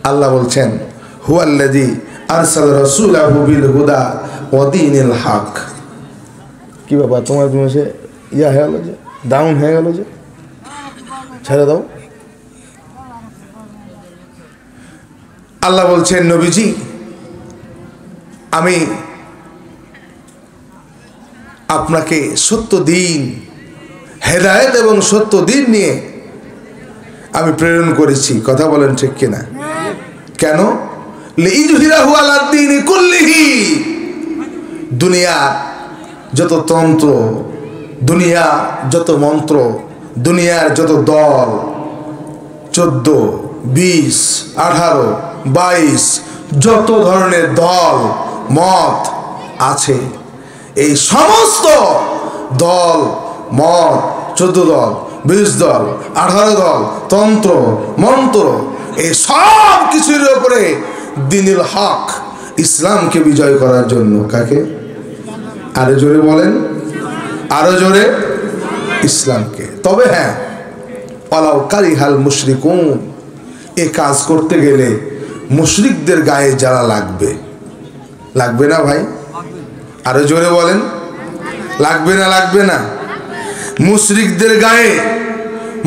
আল্লাহ বলছেন হুয়াল্লাযী আরসালা রাসূলাহু বিল হুদা ওয়া দীনিল হক। কি বাবা তোমার তুমি সে ইয়া হয়ে গেল যে ডাউন হয়ে গেল যে ছেড়ে দাও। আল্লাহ বলছেন নবীজি আমি আপনাকে সত্য দিন হেদায়েত এবং সত্য দিন নিয়ে আমি প্রেরণ করেছি। কথা বলেন ঠিক কিনা? কেন? লিইয়ুযহিরাহু আলাদ-দীনি কুল্লিহি। দুনিয়া যত তন্ত্র, দুনিয়া যত মন্ত্র, দুনিয়ার যত দল 14, 20, 18, 22 যত ধরনের দল মত আছে, এই সমস্ত দল মত 14 দল, 20 দল, 18 দল, তন্ত্র মন্ত্র, এই সব কিছুর উপরে দ্বীনুল হক ইসলামকে বিজয় করার জন্য। কাকে? আরো জোরে বলেন, আরো জোরে। ইসলামকে। তবে হ্যাঁ, ওয়ালাউ কারিহাল মুশরিকুন, এ কাজ করতে গেলে মুশরিকদের গায়ে জ্বালা লাগবে। লাগবে না ভাই? আরো জোরে বলেন, লাগবে না? লাগবে না? মুশরিকদের গায়ে,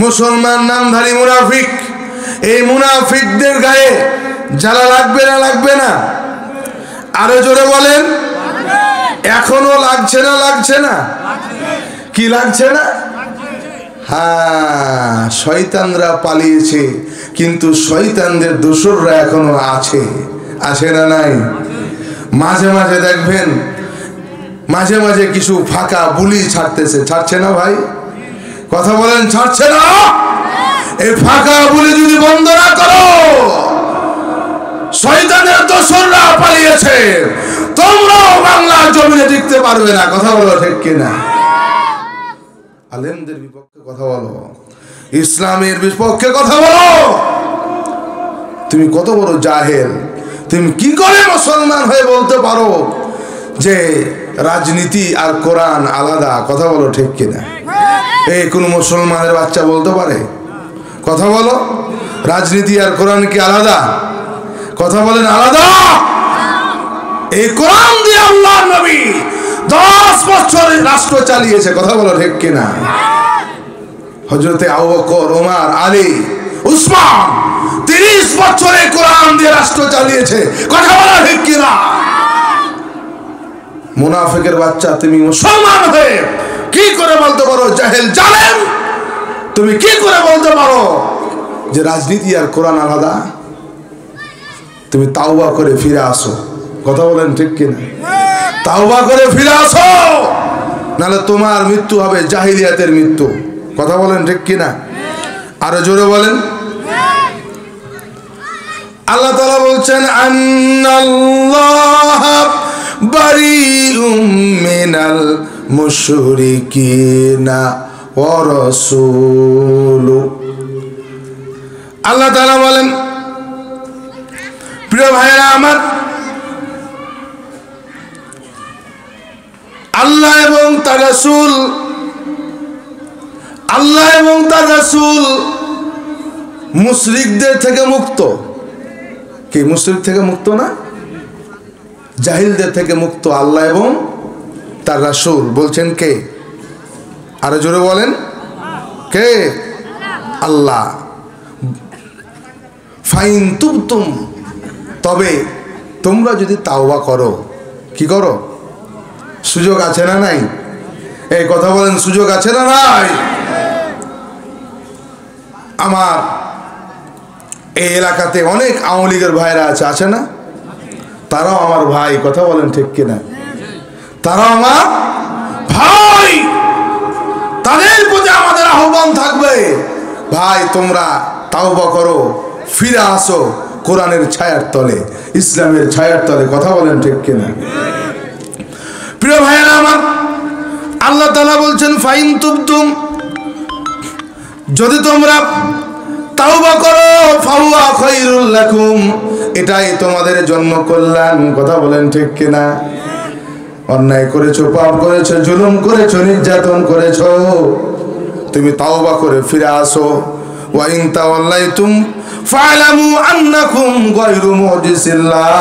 মুসলমান নামধারী মুনাফিক, এই মুনাফিকদের গায়ে জ্বালা লাগবে না? লাগবে না? আরো জোরে বলেন। এখনো লাগছে না? লাগছে না? কি লাগছে না? হ্যাঁ, শয়তানরা পালিয়েছে, কিন্তু শয়তানদের দোসররা এখনো আছে। আছে না নাই? মাঝে মাঝে দেখবেন, মাঝে মাঝে কিছু ফাঁকা বুলি ছাড়তেছে। ছাড়ছে না ভাই? কথা বলেন, ছাড়ছে না? এই ফাঁকা বুলি যদি বন্ধ না করো, শয়তানের দোসররা পালিয়েছে, তোমরাও বাংলার জমিনে টিকতে পারবে না। কথা বলো ঠিক কিনা? আলেমদের বিপক্ষে কথা বলো, ইসলামের বিপক্ষে কথা বলো। তুমি কত বড় জাহেল! তুমি কি করে মুসলমান হয়ে বলতে পারো যে রাজনীতি আর কোরআন আলাদা? কথা বলো ঠিক কিনা? এই কোন মুসলমানের বাচ্চা বলতে পারে? কথা বলো, রাজনীতি আর কোরআন কি আলাদা? কথা বলেন, আলাদা। এই কোরআন দিয়ে আল্লাহর নবী 10 বছর রাষ্ট্র চালিয়েছে। কথা বলো ঠিক কিনা? হযরতে আবু বকর, ওমর, আলী, উসমান 30 বছরে কোরআন দিয়ে রাষ্ট্র চালিয়েছে। কথা বলো ঠিক কিনা? মুনাফিকের বাচ্চা তুমি মুসলমান হয়ে কি করে বলতে পারো জাহেল জালেম? তুমি কি করে বলতে পারো যে রাজনীতি আর কোরআন আলাদা? তুমি তাওবা করে ফিরে আসো। কথা বলেন ঠিক কিনা? তাওবা করে ফিরে আসো, নাহলে তোমার মৃত্যু হবে জাহিলিয়াতের মৃত্যু। কথা বলেন ঠিক কিনা? আরো জোরে বলেন। আল্লাহ তাআলা বলছেন আন্নাল্লাহ বারিউম মিনাল মুশরিকিনা ওয়া রাসূলু। আল্লাহ তাআলা বলেন, প্রিয় ভাইরা আমার, আল্লাহ এবং তার রাসূল, আল্লাহ এবং তার রাসূল মুশরিকদের থেকে মুক্ত। কি মুশরিক থেকে মুক্ত না? জাহিলদের থেকে মুক্ত আল্লাহ এবং তার রাসূল। বলছেন কে? আরো জোরে বলেন, কে? আল্লাহ। ফাইন তুবতুম, তবে তোমরা যদি তাওবা করো। কি করো? সুযোগ আছে না নাই? এই কথা বলেন, সুযোগ আছে না নাই? আমার এই এলাকাতে অনেক আওয়ামী লীগের ভাইরা আছে, আছে না? তারাও আমার ভাই। কথা বলেন ঠিক কিনা? তারাও আমার ভাই। তাদের প্রতি আমাদের আহ্বান থাকবে, ভাই তোমরা তাওবা করো, ফিরে আসো কোরআনের ছায়ার তলে, ইসলামের ছায়ার তলে। কথা বলেন ঠিক কিনা? প্রিয় ভাইয়েরা আমার, আল্লাহ তাআলা বলছেন ফাইন তুবতুম, যদি তোমরা তাওবা করো ফাহুয়া খায়রুল লাকুম, এটাই তোমাদের জন্য কল্যাণ। কথা বলেন ঠিক কিনা? অন্যায় করেছো, পাপ করেছো, জুলুম করেছো, নির্যাতন করেছো, তুমি তাওবা করে ফিরে আসো। ওয়া ইন তাওয়াল্লাইতুম ফা'লামু আন্নাকুম গায়রু মু'জিজিল্লাহ,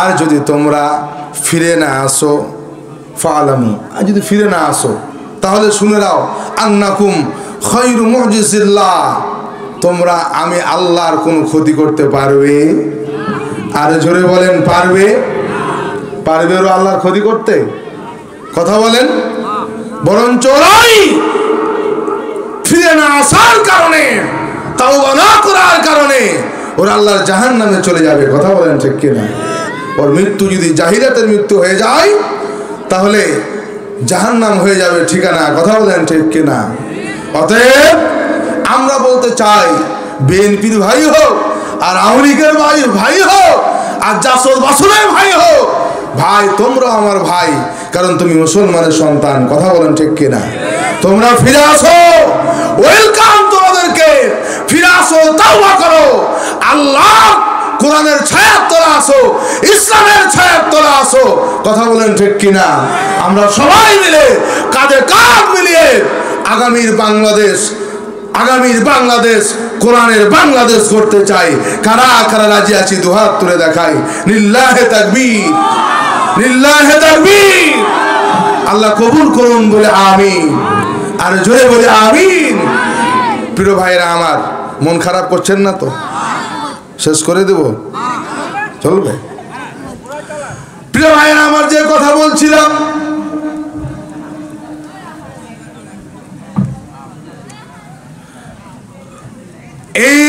আর যদি তোমরা ফিরে না আসো, ফা'লামু, আর যদি ফিরে না আসো তাহলে শুনে নাও, আন্নাকুম গায়রু মু'জিজিল্লাহ, তোমরা আমি আল্লাহর কোনো ক্ষতি করতে পারবে? আর জোরে বলেন পারবে? পারবে ওরা আল্লাহর ক্ষতি করতে? কথা বলেন। বরঞ্চ ওরাই ফিরে না আসার কারণে, তাওবা না করার কারণে ওরা আল্লাহর জাহান্নামে চলে যাবে। কথা বলেন ঠিক কিনা? ওর মৃত্যু যদি জাহিলিয়াতের মৃত্যু হয়ে যায় তাহলে জাহান্নাম হয়ে যাবে ঠিকানা। কথা বলেন ঠিক কিনা? অতএব আমরা বলতে চাই, বিএনপির ভাই হোক আর আওয়ামী লীগের ভাই হোক আর জাসদ বাসনের ভাই হোক, ভাই তোমরা আমার ভাই, কারণ তুমি মুসলমানের সন্তান। কথা বলেন ঠিক কিনা? তোমরা ফিরে আসো, ওয়েলকাম তোমাদেরকে, ফিরে আসো, তাওবা করো, আল্লাহ কোরআনের ছায়ার তলা আসো, ইসলামের ছায়ার তলা আসো। কথা বলেন ঠিক কিনা? আমরা সবাই মিলে কাঁধে কাঁধ মিলিয়ে আগামীর বাংলাদেশ কোরআনের বাংলাদেশ করতে চাই। কারা কারা রাজি আছি দুহাত তুলে দেখাই। লিল্লাহে তাকবীর, লিল্লাহে তাকবীর। আল্লাহ কবুল করুন বলে আমিন, আর জোরে বলে আমিন। প্রিয় ভাইরা আমার, মন খারাপ করছেন না তো? শেষ করে দেব, চলবে? প্রিয় ভাইরা আমার, যে কথা বলছিলাম, এই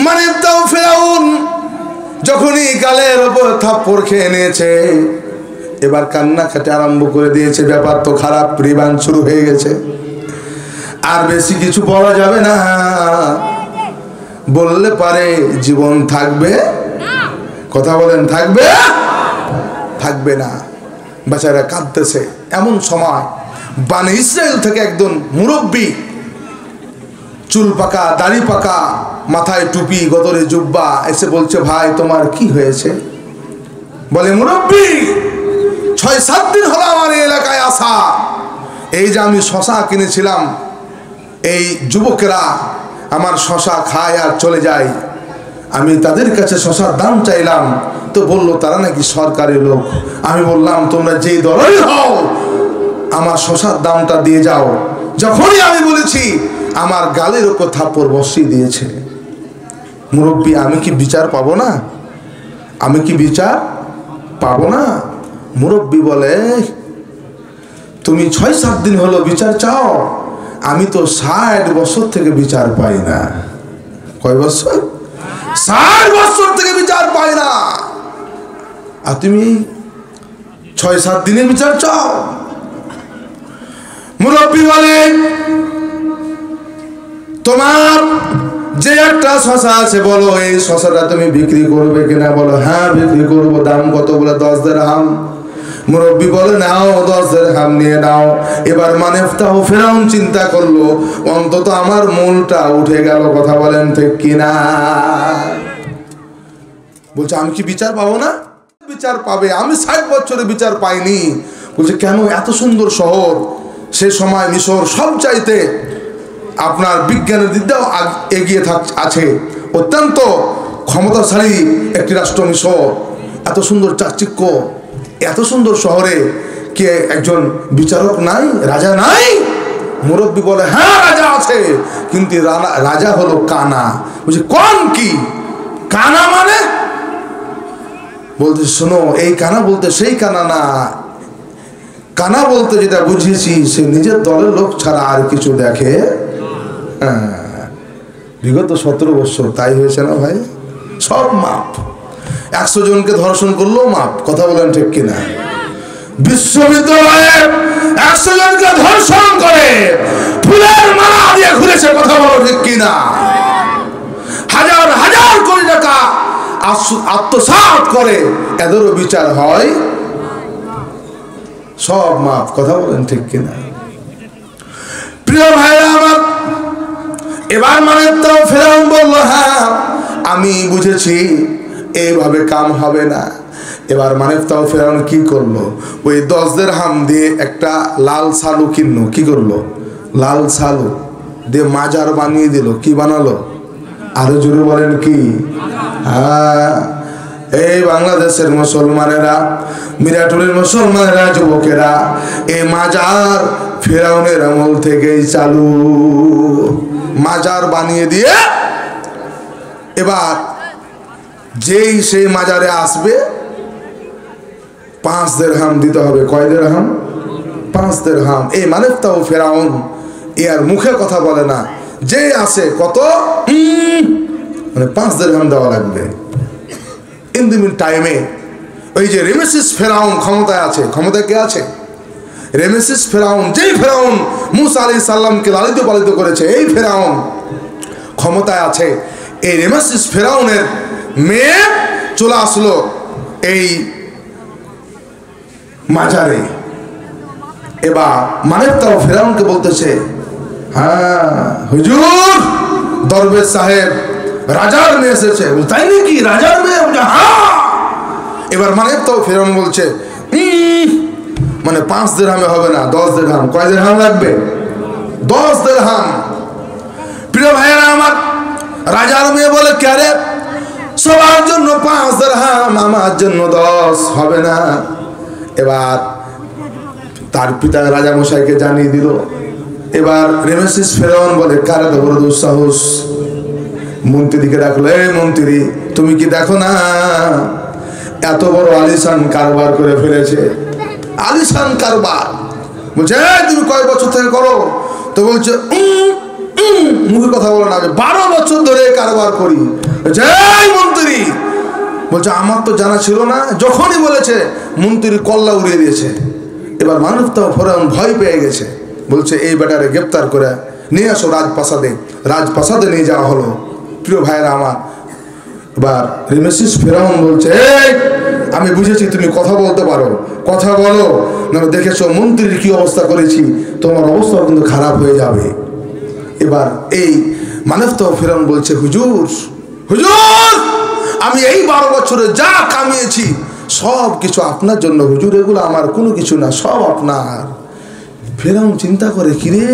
মানে তাও ফেরাউন যখনই গালের ওপর থাপ্পড় খেয়ে নিয়েছে, এবার কান্না কাটে আরম্ভ করে দিয়েছে। ব্যাপার তো খারাপ, রিবান শুরু হয়ে গেছে। আর বেশি কিছু বলা যাবে না, বললে পারে জীবন থাকবে। কথা বলেন, থাকবে? থাকবে না। বেচারা কাঁদতেছে। এমন সময় বানি ইসরায়েল থেকে একজন মুরব্বী, চুল পাকা, দাড়ি পাকা, মাথায় টুপি, গতরে জুব্বা, এসে বলছে, ভাই তোমার কি হয়েছে? বলে, মুরব্বী ৬-৭ দিন হলো আমার এই এলাকায় আসা। এই যে আমি শশা কিনেছিলাম, এই যুবকেরা আমার শশা খায় আর চলে যায়। আমি তাদের কাছে শশার দাম চাইলাম, তো বললো তারা নাকি সরকারি লোক। আমি বললাম, তোমরা যেই দলের হও আমার শশার দামটা দিয়ে যাও। যখনই আমি বলেছি, আমার গালের উপর থাপ্পড় বসিয়ে দিয়েছে। মুরব্বী, আমি কি বিচার পাবো না? আমি কি বিচার পাবো না? মুরব্বী বলে, তুমি ৬-৭ দিন হলো বিচার চাও, আমি তো ৬০ বছর থেকে বিচার পাই না। কয় বছর? ৬০ বছর থেকে বিচার পাই না, আর তুমি ৬-৭ দিনের বিচার চাও? মুরব্বী বলে, তোমার যে একটা শশা আছে বলো, এই শশাটা তুমি বিক্রি করবে কিনা? বলো, হ্যাঁ বিক্রি করবো। দাম কত? বলে 10 দিরহাম। মুরব্বী বলে, নাও 10 দিরহাম নিয়ে নাও। এবার মানেফতাহ ফেরাউন চিন্তা করলো, অন্তত আমার মূলটা উঠে গেল। কথা বলেন ঠিক কিনা? বলছে, আমি কি বিচার পাবো না? বিচার পাবে। আমি 60 বছরে বিচার পাইনি। বলছে, কেন? এত সুন্দর শহর, সে সময় মিশর সব চাইতে আপনার বিজ্ঞানের দিকটাও এগিয়ে আছে, অত্যন্ত ক্ষমতাশালী একটি রাষ্ট্র মিশর। এত সুন্দর চাকচিক্য, এত সুন্দর শহরে কে একজন বিচারক নাই, রাজা নাই? মুরব্বী বলে, হ্যাঁ রাজা আছে, কিন্তু রাজা হলো কানা। বলছে, কোন কি কানা মানে? বলতে, শোনো, এই কানা বলতে সেই কানা না। কানা বলতে যেটা বুঝিয়েছি, সে নিজের দলের লোক ছাড়া আর কিছু দেখে। বিগত 17 বছর তাই হয়েছে না ভাই? সব মাপ। 100 জনকে ধর্ষণ করলেও মাপ। কথা বলেন ঠিক কিনা? বিশ্ববিদ্যালয়ে 100 জনকে ধর্ষণ করে ফুলের মালা দিয়ে ঘুরেছে। কথা বলো ঠিক কিনা? হাজার হাজার কোটি টাকা আত্মসাৎ করে, এদেরও বিচার হয়? সব মাফ। কথা বলেন ঠিক কিনা? প্রিয় ভাইরা আমার, এবার মানেফতাও ফেরাউন বলল, হ্যাঁ আমি বুঝেছি এইভাবে কাম হবে না। এবার মানেফতাও ফেরাউন কি করলো, ওই 10 দিরহাম দিয়ে একটা লাল সালু কিনলো। কি করলো? লাল সালু দিয়ে মাজার বানিয়ে দিল। কি বানালো? আরো জোরে বলেন কি? হ্যাঁ, এই বাংলাদেশের মুসলমানেরা, মিরাটুরের মুসলমানেরা, যুবকেরা, এই মাজার ফেরাউনের আমল থেকেই চালু। মাজার বানিয়ে দিয়ে এবার যেই সেই মাজারে আসবে 5 দিরহাম দিতে হবে। কয় দিরহাম? 5 দিরহাম। এই মানেফতাও ফেরাউন এর মুখে কথা বলে না, যে আসে কত মানে 5 দিরহাম দেওয়া লাগবে। ইন দি মিন টাইমে ওই যে রেমেসিস ফেরাউন ক্ষমতায় আছে। ক্ষমতায় কে আছে? রেমেসিস ফেরাউন, যেই ফেরাউন মুসা আলাইহিস সালামকে লালিত পালিত করেছে, এই ফেরাউন ক্ষমতায় আছে। এই রেমেসিস ফেরাউনের মেয়ে চলে আসলো এই মাজারে। এবার মানেফতাও ফেরাউনকে বলতেছে, হ্যাঁ হুজুর, দরবেশ সাহেব রাজার মেয়ে এসেছে। তাই নাকি? রাজার মেয়ে? হ্যাঁ। এবার মানেফতাও ফেরাউন বলছে, মানে 5 দিরহামে হবে না, 10 দিরহাম। কয় দিরহাম লাগবে? 10 দিরহাম। প্রিয় ভাইয়েরা আমার, রাজার মেয়ে বলে, কে রে, সবার জন্য 5 দিরহাম, আমার জন্য 10 হবে না। এবার তার পিতা রাজা মশাইকে জানিয়ে দিল। এবার রেমেসিস ফেরাউন বলে, কার এত বড় দুঃসাহস? মন্ত্রীকে ডাকলো, এই মন্ত্রী, তুমি কি দেখো না এত বড় আলিশান কারবার করে ফেলেছে? আলিশান কারবার। বলছে, তুমি কয় বছর থেকে করো? তো বলছে, মুখে কথা বলো না, 12 বছর ধরে কারবার করি। এই মন্ত্রী বলছে, আমার তো জানা ছিল না। যখনই বলেছে মন্ত্রী কল্লা উড়িয়ে দিয়েছে। এবার মানেফতাও ফেরাউন ভয় পেয়ে গেছে। বলছে, এই বেটারে গ্রেপ্তার করে নিয়ে আসো রাজপ্রাসাদে। রাজপ্রাসাদে নিয়ে যাওয়া হলো। প্রিয় ভাইয়েরা আমার, এবার রেমেসিস ফেরাউন বলছে, এই আমি বুঝেছি তুমি কথা বলতে পারো, কথা বলো, না দেখেছো মন্ত্রীর কি অবস্থা করেছি, তোমার অবস্থা কিন্তু খারাপ হয়ে যাবে। এবার এই মানেফতাও ফেরাউন বলছে, হুজুর হুজুর, আমি এই 12 বছরে যা কামিয়েছি সব কিছু আপনার জন্য হুজুর, এগুলো আমার কোনো কিছু না, সব আপনার। ফেরাউন চিন্তা করে, কিরে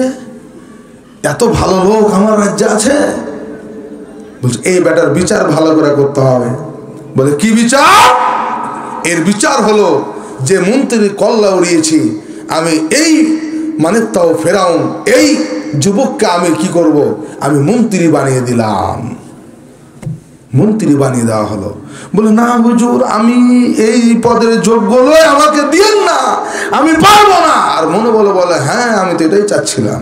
এত ভালো লোক আমার রাজ্যে আছে। বলছে, এই বেটার বিচার ভালো করে করতে হবে। বলে, কি বিচার? এর বিচার হলো যে মন্ত্রীর কল্লা উড়িয়েছি আমি, এই মানেফতাও ফেরাউন এই যুবককে আমি কি করব, আমি মন্ত্রী বানিয়ে দিলাম। মন্ত্রী বানিয়ে দেওয়া হলো। বলে, না হুজুর, আমি এই পদের যোগ্য নই, আমাকে দিয়েন না, আমি পারবো না। আর মনে বলে, হ্যাঁ আমি তো এটাই চাচ্ছিলাম।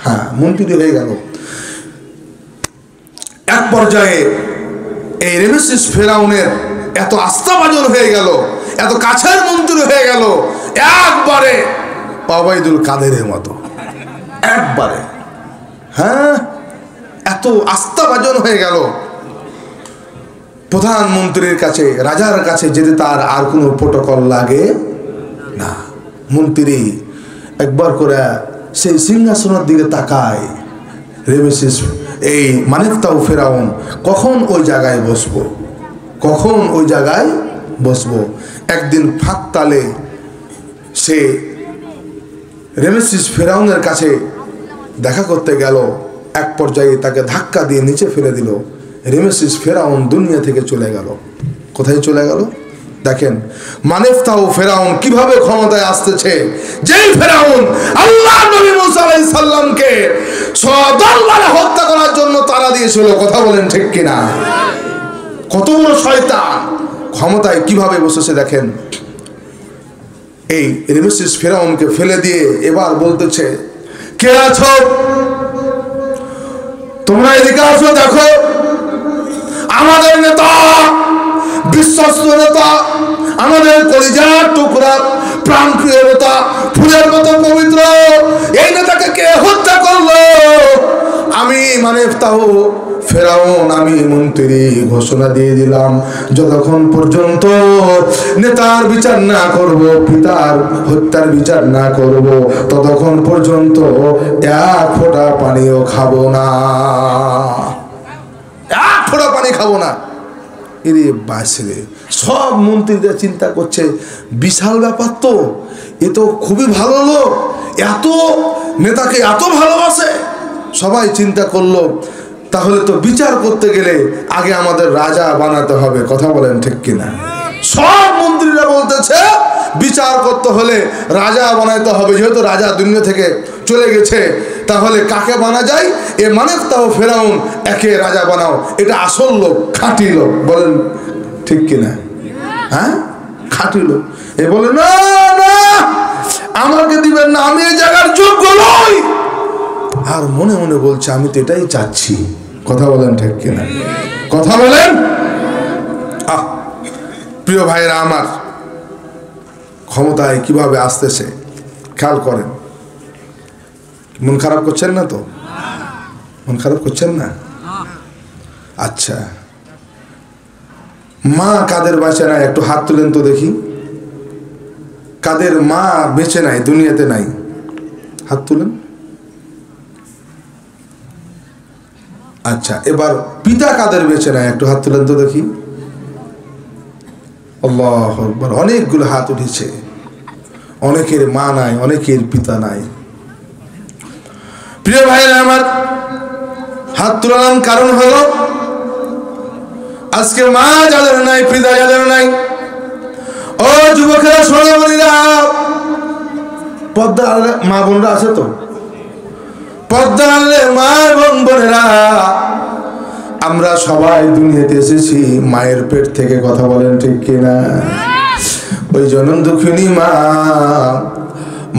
হ্যাঁ, মন্ত্রী হয়ে গেল। এক পর্যায়ে এই রেমেসিস ফেরাউনের এত আস্থাভাজন হয়ে গেল, এত কাছের মন্ত্রী হয়ে গেল, একবারে ওবায়দুল কাদেরের মতো। একবারে, হ্যাঁ, এত আস্থাভাজন হয়ে গেল। প্রধানমন্ত্রীর কাছে, রাজার কাছে যেতে তার আর কোনো প্রোটোকল লাগে না। মন্ত্রী একবার করে সেই সিংহাসনের দিকে তাকায়। রেমেসিস এই মানেফতাও ফেরাউন কখন ওই জায়গায় বসবো, কখন ওই জায়গায় বসবো। একদিন ফাঁক তালে সে রেমেসিস ফেরাউনের কাছে দেখা করতে গেল। এক পর্যায়ে তাকে ধাক্কা দিয়ে নিচে ফেলে দিল। রেমেসিস ফেরাউন দুনিয়া থেকে চলে গেল। কোথায় চলে গেল? দেখেন মানেফতাও ফেরাউন কিভাবে ক্ষমতায় আসতেছে। যেই ফেরাউন আল্লাহ নবী মুসা আলাইহিস সালামকে সদরবারে হত্যা করার জন্য তাড়া দিয়েছিল। কথা বলেন ঠিক কিনা? কত বড় শয়তান ক্ষমতায় কিভাবে বসেছে দেখেন। এই রেমেসিস ফেরাউনকে ফেলে দিয়ে এবার বলতেছে, কে আছো তোমরা, এদিকে আসো, দেখো আমাদের নেতা, বিশ্বস্ত নেতা, আমাদের কলিজার টুকরা, প্রাণপ্রিয় নেতা, ফুলের মতো পবিত্র, এই নেতাকে কে হত্যা করলো? আমি মানেফতাও ফেরাউন আমি মন্ত্রী ঘোষণা দিয়ে দিলাম, যতক্ষণ পর্যন্ত নেতার বিচার না করব, পিতার হত্যার বিচার না করব, ততক্ষণ পর্যন্ত এক ফোঁটা পানিও খাবো না, এক ফোঁটা পানি খাবো না। এরে বাসরে, সব মন্ত্রীরা চিন্তা করছে বিশাল ব্যাপার তো, এ তো খুবই ভালো লোক, এত নেতাকে এত ভালোবাসে। সবাই চিন্তা করলো তাহলে তো বিচার করতে গেলে আগে আমাদের রাজা বানাতে হবে। কথা বলেন ঠিক কিনা? সব মন্ত্রীরা বলতেছে বিচার করতে হলে রাজা বানাইতে হবে, যেহেতু রাজা দুনিয়া থেকে চলে গেছে, তাহলে কাকে বানা যায়? এ মানে তাও ফেরাউন, একে রাজা বানাও, এটা আসল লোক, খাঁটি লোক। বলেন ঠিক কিনা? হ্যাঁ, খাঁটি লোক। এ বলে না না, আমাকে দিবেন না, আমি এই জায়গার যোগ্য নই। আর মনে মনে বলছে আমি তো এটাই চাচ্ছি। কথা বলেন ঠিক কিনা? কথা বলেন। প্রিয় ভাইরা আমার, ক্ষমতায় কিভাবে আসতেছে খেয়াল করেন। মন খারাপ করছেন না তো? মন খারাপ করছেন না? আচ্ছা, মা কাদের বাঁচে নাই একটু হাত তুলেন তো দেখি। কাদের মা বেঁচে নাই, দুনিয়াতে নাই? হাত তুলেন। আচ্ছা, এবার পিতা কাদের বেঁচে নাই একটু হাত তুলেন তো দেখি। আল্লাহু আকবার, অনেকগুলো হাত উঠেছে। অনেকের মা নাই, অনেকের পিতা নাই। প্রিয় ভাইরা আমার, হাত তোলার কারণ হলো আজকে মা যাদের নাই, পিতা যাদের নাই, ও যুবকেরা, সোনামণিরা, পর্দা মা বোনরা আছে তো? পর্দা আনলে মা এবং বোনেরা, আমরা সবাই দুনিয়াতে এসেছি মায়ের পেট থেকে। কথা বলেন ঠিক কিনা? ওই জনম দুঃখিনী মা,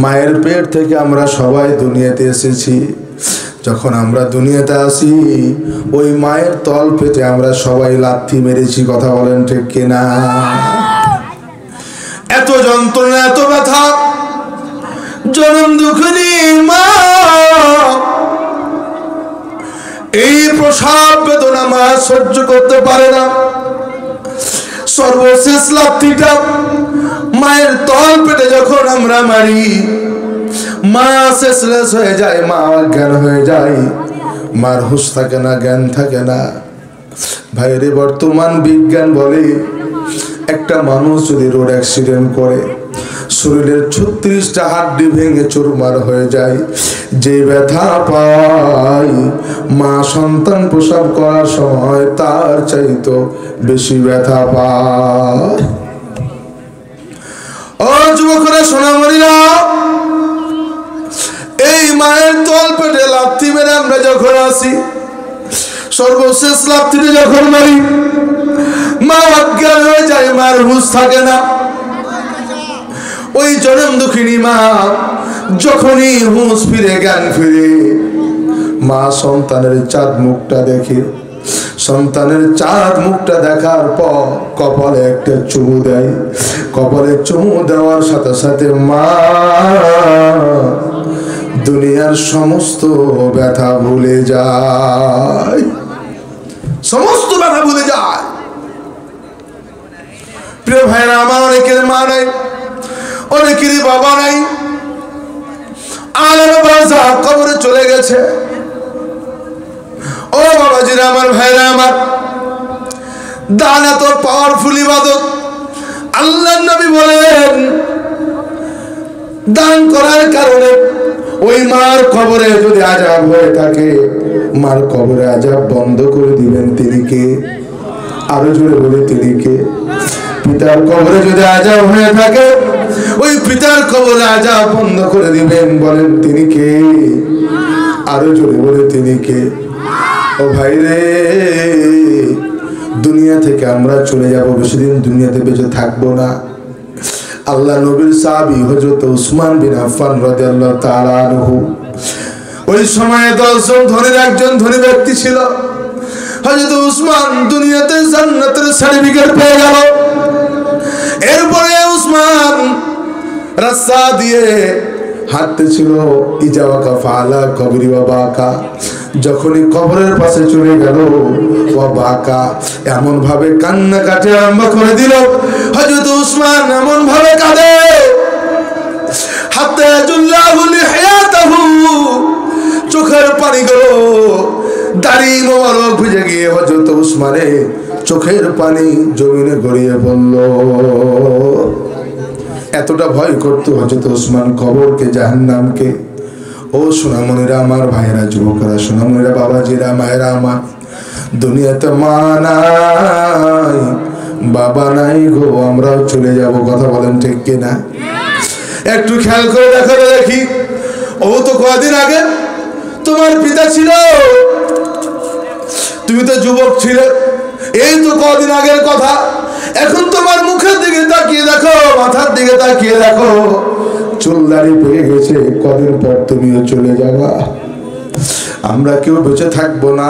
মায়ের পেট থেকে আমরা সবাই দুনিয়াতে এসেছি। যখন আমরা দুনিয়াতে আসি, ওই মায়ের তল পেটে আমরা সবাই লাথি মেরেছি। কথা বলেন ঠিক কিনা? এত যন্ত্রণা, এত ব্যথা জনম দুঃখিনী মা, এই প্রসব বেদনা মা সহ্য করতে পারে না। সর্বশেষ লাথিটা মায়ের তল পেটে যখন আমরা মারি, মা শেষলেস হয়ে যায়, মা অজ্ঞান হয়ে যায়, মার হুঁশ থাকে না, জ্ঞান থাকে না। ভাইরে, বর্তমান বিজ্ঞান বলে একটা মানুষ যদি রোড অ্যাক্সিডেন্ট করে, শরীরের 36টা হাড্ডি ভেঙে চুরমার হয়ে যায়, যে ব্যথা পায় মা সন্তান প্রসব করার সময় তার চাইতো বেশি ব্যথা পায়। ও যুবকরা, সোনামণিরা, এই মায়ের তল পেটে লাথি মেরে আমরা যখন আসি, সর্বশেষ লাথিতে যখন মারি, মা অজ্ঞান হয়ে যায়, মার হুঁশ থাকে না। ওই জনম দুঃখিনী মা যখনই হুঁশ ফিরে, জ্ঞান ফিরে, মা সন্তানের চাঁদ মুখটা দেখে। সন্তানের চাঁদ মুখটা দেখার পর কপালে একটা চুমু দেয়। কপালে চুমু দেওয়ার সাথে সাথে মা দুনিয়ার সমস্ত ব্যথা ভুলে যায়, সমস্ত ব্যথা ভুলে যায়। প্রিয় ভাইরা আমার, অনেকের মা নাই, অনেকেরই বাবা নাই, আলাদা বাসা কবরে চলে গেছে। ও বাবাজিরা আমার, ভাইরা আমার, দান এত পাওয়ারফুল ইবাদত। আল্লাহর নবী বলেন, দান করার কারণে ওই মার কবরে যদি আযাব হয়ে থাকে, মার কবরে আযাব বন্ধ করে দিবেন তিনি কে? আরো জোরে বলে তিনি কে? পিতার কবরে যদি আযাব হয়ে থাকে, ওই পিতার কবরে আযাব বন্ধ করে দিবেন। বলেন তিনি কে? আরো জোরে বলে তিনি কে? ও ভাই রে, দুনিয়া থেকে আমরা চলে যাব, বেশি দিন দুনিয়াতে বেঁচে থাকবো না। আল্লাহ নবীর সাহাবী হযরত উসমান বিন আফফান রাদিয়াল্লাহু তাআলা আনহু, ওই সময়ে 10 জন ধনীর একজন ধনী ব্যক্তি ছিল। হযরত উসমান দুনিয়াতে জান্নাতের সার্টিফিকেট পেয়ে গেল। এরপরে উসমান রাস্তা দিয়ে হাঁটতেছিল, ইজাওয়াকা ফালা কবরি বাবাকা, যখনই কবরের পাশে চলে গেল ও বাকা এমন ভাবে কান্না কাটে আরম্ভ করে দিল। হযরত উসমান এমন ভাবে কাঁদে হাত্তা ইয়াজুল্লাহু লিহিয়াতাহু, চোখের পানিগুলো দাড়ি মোবারক ভিজে গিয়ে হযরত উসমানের চোখের পানি জমিনে গড়িয়ে পড়ল। এতটা ভয় করতো হযরত উসমান কবরকে, জাহান্নামকে। ও সোনামণিরা আমার, ভাইয়েরা, যুবকরা, সোনামণিরা, বাবাজিরা, মায়েরা আমার, দুনিয়াতে মা নাই বাবা নাই গো, আমরাও চলে যাব। কথা বলেন ঠিক কিনা? একটু খেয়াল করে দেখো দেখি, ও তো কদিন আগে তোমার পিতা ছিল, তুমি তো যুবক ছিলে, এই তো কদিন আগের কথা। এখন তোমার মুখের দিকে তাকিয়ে দেখো, মাথার দিকে তাকিয়ে দেখো, চুল দাড়ি পেয়ে গেছে, কদিন পর তুমিও চলে যাবা। আমরা কেউ বেঁচে থাকবো না।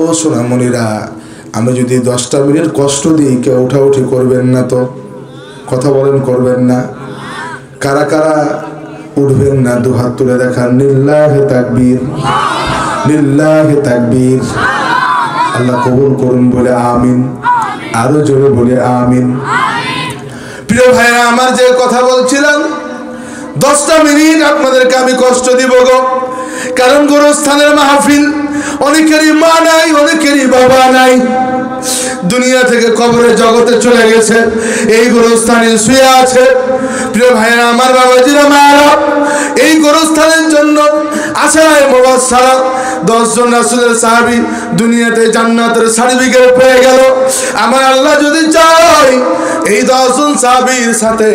ও সোনামণিরা, আমি যদি 10টা মিনিট কষ্ট দিই, কেউ উঠাউঠি করবেন না তো? কথা বলেন, করবেন না? কারা কারা উঠবেন না? দুহাত তুলে দেখান। লিল্লাহি তাকবীর, লিল্লাহি তাকবীর। আল্লাহ কবুল করুন বলে আমিন। আরো জোরে বলে আমিন। প্রিয় ভাইরা আমার, যে কথা বলছিলাম, 10টা মিনিট আপনাদেরকে আমি কষ্ট দিব গো। কারণ গোরস্থানের মাহফিল, অনেকেরই মা নাই, অনেকেরই বাবা নাই, দুনিয়া থেকে কবরের জগতে চলে গেছে, এই গোরস্থানে শুয়ে আছে। প্রিয় ভাইরা আমার, বাবাজিরা, মায়েরা, এই গোরস্থানের জন্য আশায় মুবাশশারা 10 জন রাসূলের সাহাবী দুনিয়াতে জান্নাতের সার্টিফিকেট পেয়ে গেল। আমার আল্লাহ যদি চায়, এই 10 জন সাহাবীর সাথে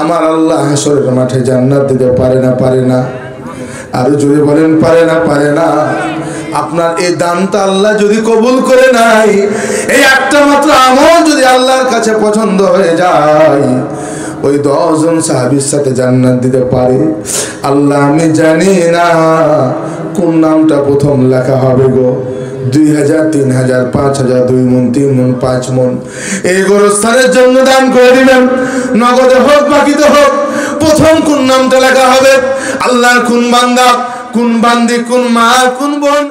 আমার আল্লাহ হাসরের মাঠে জান্নাত দিতে পারে না? পারে না? আর জোরে বলেন, পারে না? পারে না? আপনার এই দানটা আল্লাহ যদি কবুল করে নাই, এই একটা মাত্র আমল যদি আল্লাহর কাছে পছন্দ হয়ে যায়, ওই 10 জন সাহাবীর সাথে জান্নাত দিতে পারে। আল্লাহ আমি জানি না কোন নামটা প্রথম লেখা হবে গো। 2000, 3000, 5000, 2 মণ, 3 মণ, 5 মণ এই গোরস্থানের জন্য দান করে দিবেন। নগদে হোক, বাকিতে হোক, প্রথম কোন নামটা লেখা হবে? আল্লাহর কোন বান্দা, কোন বান্দি, কোন মা, কোন বোন